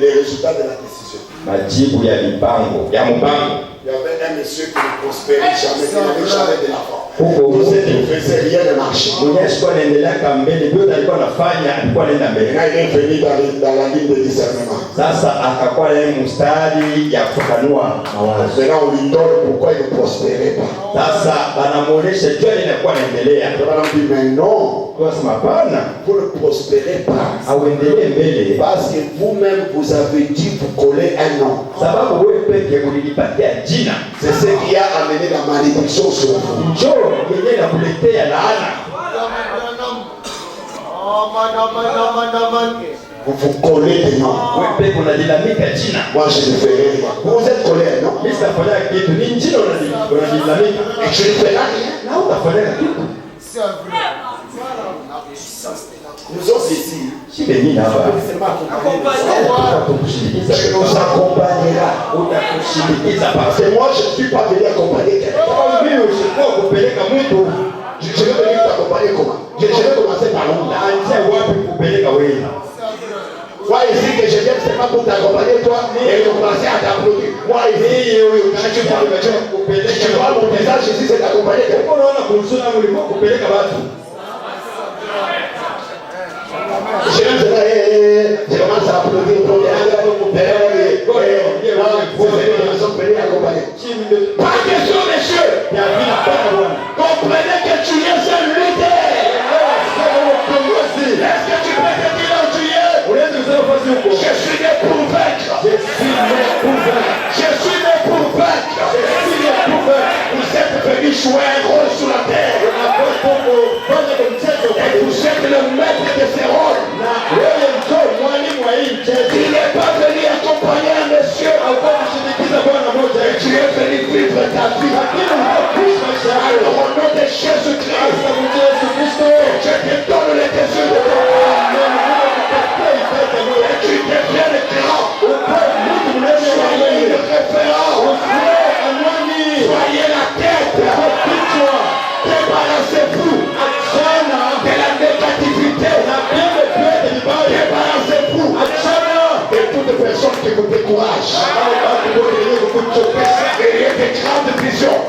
Les résultats de la décision. Majibu ya mipango, ya mpango. Il y avait un monsieur qui ne prospérait jamais, qui n'avait jamais de l'argent. Huko Tout ce qu'il faisait, rien ne marchait. Mwenyezi anaendelea mbele, ndio alikuwa anafanya, alikuwa anaenda mbele. Il est venu dans la ligne de discernement. Sasa akakuwa na mstari ya kufanua mawazo. Maintenant on lui donne pourquoi il ne prospérait pas. Sasa banamuonesha jua linakuwa naendelea. On dit mais non, Kwa sababu hapana, vous ne prospérez pas. auendelee mbele. Parce que vous-même vous avez dit vous collez un nom. Sababu wewe peke ulijipatia jina. C'est ce qui a amené la malédiction sur vous. Njoo yenyewe inakuletea laana. Vous vous collez des noms. Wewe peke unadilamika jina. Moi je ne fais rien. Vous êtes collé un nom. Mimi sitafanya kitu, ni jina unadilamika. Et je ne fais rien. Na utafanya kitu. Nous sommes ici. Si mimi na hapa. Je nous accompagnera. Utakushindikiza Parce pale. que moi je ne suis pas venu accompagner quelqu'un. Kama mimi usikuwa kupeleka mtu, Je vais venir t'accompagner comment? Je vais commencer par où? naanzia wapi kupeleka wewe? Moi ici que je viens c'est pas pour t'accompagner toi et commencer à t'applaudir. Moi ici, tu vois mon visage ici c'est t'accompagner quelqu'un. Unaona kumsuna mwili wako kupeleka watu. Je commence à applaudir pour les pas question, messieurs. Comprenez que tu es un leader. Est-ce que tu peux te dire où tu es? Je suis né pour vaincre. Je suis né pour vaincre. Vous êtes venus jouer un rôle sur la terre. Et vous êtes le maître de ces rôles. Il n'est pas venu accompagner un monsieur. Et tu es venu vivre ta vie. Alors au nom de Jésus-Christ, je te donne les désirs de ton âme. Et tu deviens grand. Soyez une référence. Soyez la tête. Débarrassez-vous de la négativité. Débarrassez-vous de toute personne qui vous décourage. Ayez des grandes visions.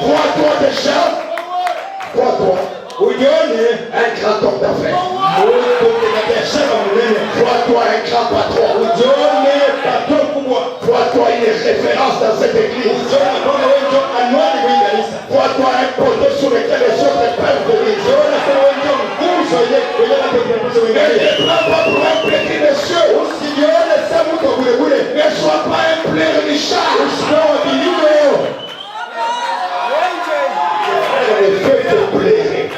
Crois-toi déjà. Crois-toi. Un grand homme d'affaires. Crois-toi un grand patron. Crois-toi une référence dans cette église. Crois-toi un poteau sur lequel les autres peuvent venir. Ne te prends pas pour un petit monsieur. Ne sois pas un pleurnichard. Le feu te plairait.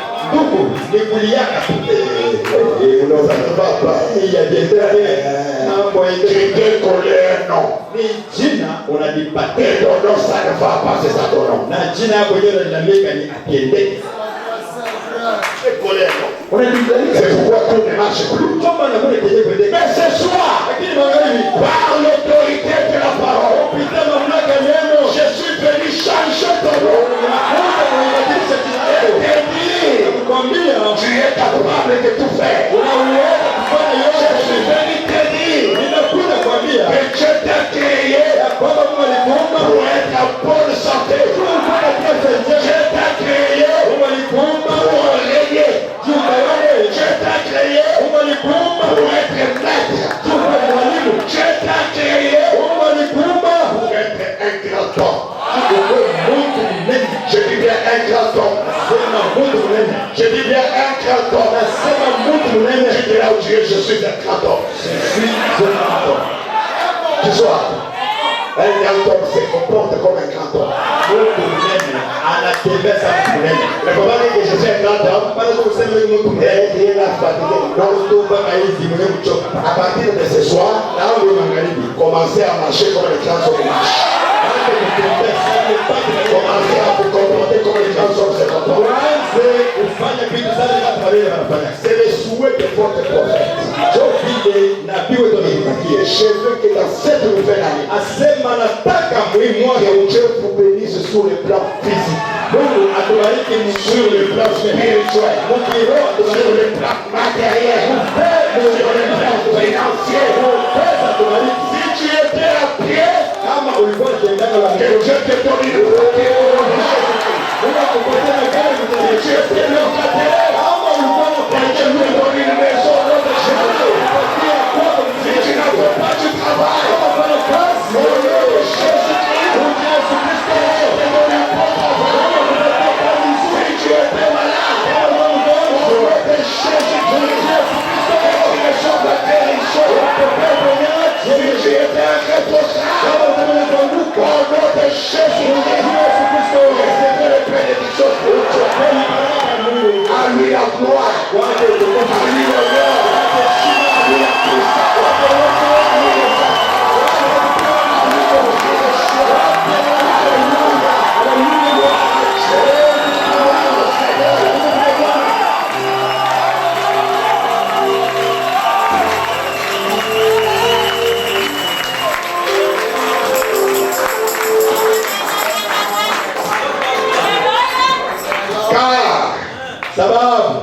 Il y a des colères, non. Et ton nom, ça ne va pas, c'est ça ton nom. C'est colère, non. C'est pourquoi tout ne marche plus. Mais ce soir, par l'autorité de la parole, je suis venu changer ton nom. Tu es capable de tout faire. Je suis venu te dire que Dieu t'a créé pour être en bonne santé. Dieu t'a créé pour régner. Dieu t'a créé pour être maître. Dieu t'a créé pour être un grand homme. Je dis bien un grand homme. Je dis bien un grand homme. Je dis là où tu es, je suis un grand homme. Tu sois un grand homme se comporte comme un grand homme. Le moment que je suis un grand homme, à partir de ce soir, commencez à marcher comme les grands hommes marchent. Commencez à vous comporter comme les grands hommes se comportent. C'est le souhait de votre prophète. je veux que dans cette nouvelle année, asema nataka mwaka que Dieu vous bénisse sur le plan physique, Mungu atubariki sur le plan spirituel, mkiroho, sur le plan matériel, sur le plan financier. Si tu étais à pied, kama ulikuwa unatendana na que Dieu te donne une voiture. Mungu akupatie gari Si tu étais locataire, kama ulikuwa que Dieu te donne une maison dans le chemin. Si tu n'as pas du travail, au nom de Jésus-Christ, je te donne un porte-à-faux. Si tu étais malade, au nom de Jésus-Christ, je sors de guérison. Si tu étais un responsable, au nom de Jésus-Christ, recevez les bénédictions spirituelles. À lui la gloire, à lui l'honneur, à lui la puissance. sababu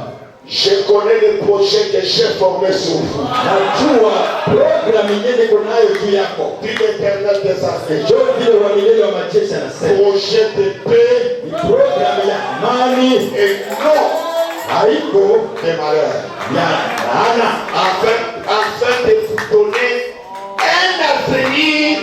je connais les projets que j'ai formés sur vous. najua programu yenye kunayo juu yako. Dit l'Éternel des armées. Ndio vile wa milele wa majeshi anasema Projet de paix ni programu ya amani, et non haiko de malheur. ya laana, Afin de vous donner un avenir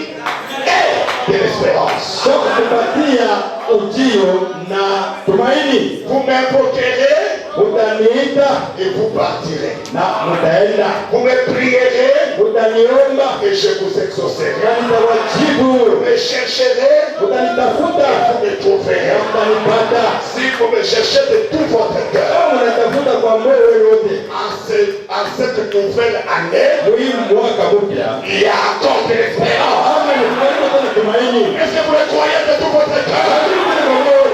et de l'espérance. sio kukupatia ujio na tumaini. Vous m'invoquerez Mutaniita et vous partirez. na mutaenda, Vous me prierez mutaniomba et je vous exaucerai. na nitawajibu, Vous me chercherez mutanitafuta et vous me na trouverez. mtanipata. Si vous me cherchez de tout votre cœur, Kama mnatafuta kwa moyo yote, en cette nouvelle année, muhimu mwaka mpya il y a encore de l'espérance. ama nikualika tena tumaini. Est-ce que vous le croyez de tout votre cœur?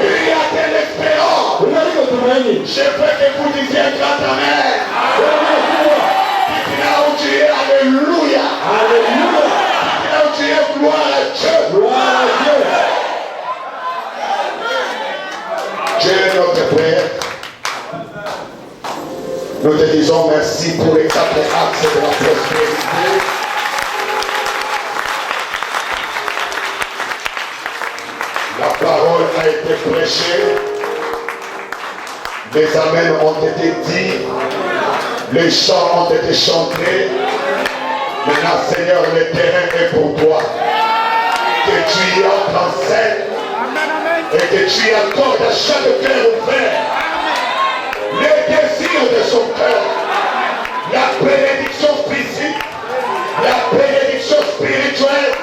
Il y a de l'espérance. Unalika tumaini. Je veux que vous disiez un grand amen. Dites là où tu es, alléluia. Haleluya. Dites là où tu es, gloire à Dieu. Gloire à Dieu. Dieu est notre Père. Nous te disons merci pour les 4 axes de la prospérité. La parole a été prêchée. Les amens ont été dits. Les chants ont été chantés. Maintenant, Seigneur, le terrain est pour toi. Que tu y entres en scène. Et que tu y accordes à chaque cœur ouvert les désirs de son cœur. La bénédiction physique, la bénédiction spirituelle,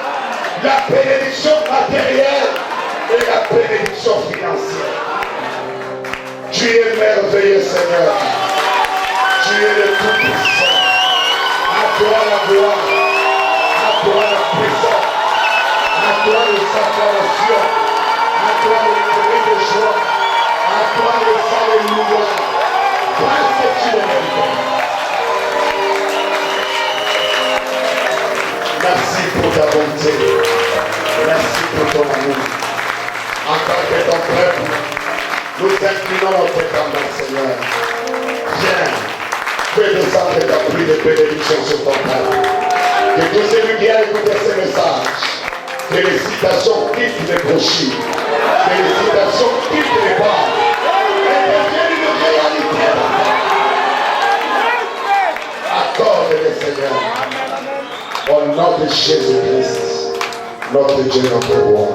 la bénédiction matérielle et la bénédiction financière. Tu es merveilleux, Seigneur. Tu es le Tout-Puissant. À toi la gloire, à toi la puissance, à toi les acclamations, à toi les cris de joie, à toi les alléluia. Parce que tu es merveilleux. Merci pour ta bonté. Merci pour ton amour. En tant que ton peuple, nous inclinons notre cœur, Seigneur. Viens, fais descendre ta pluie de bénédiction sur ton peuple. Que tout celui qui a écouté ce message, que les citations quittent les brochures, que les citations quittent les bars, et deviennent une réalité. Accorde-les, Seigneur. Au nom de Jésus-Christ, notre Dieu, notre roi.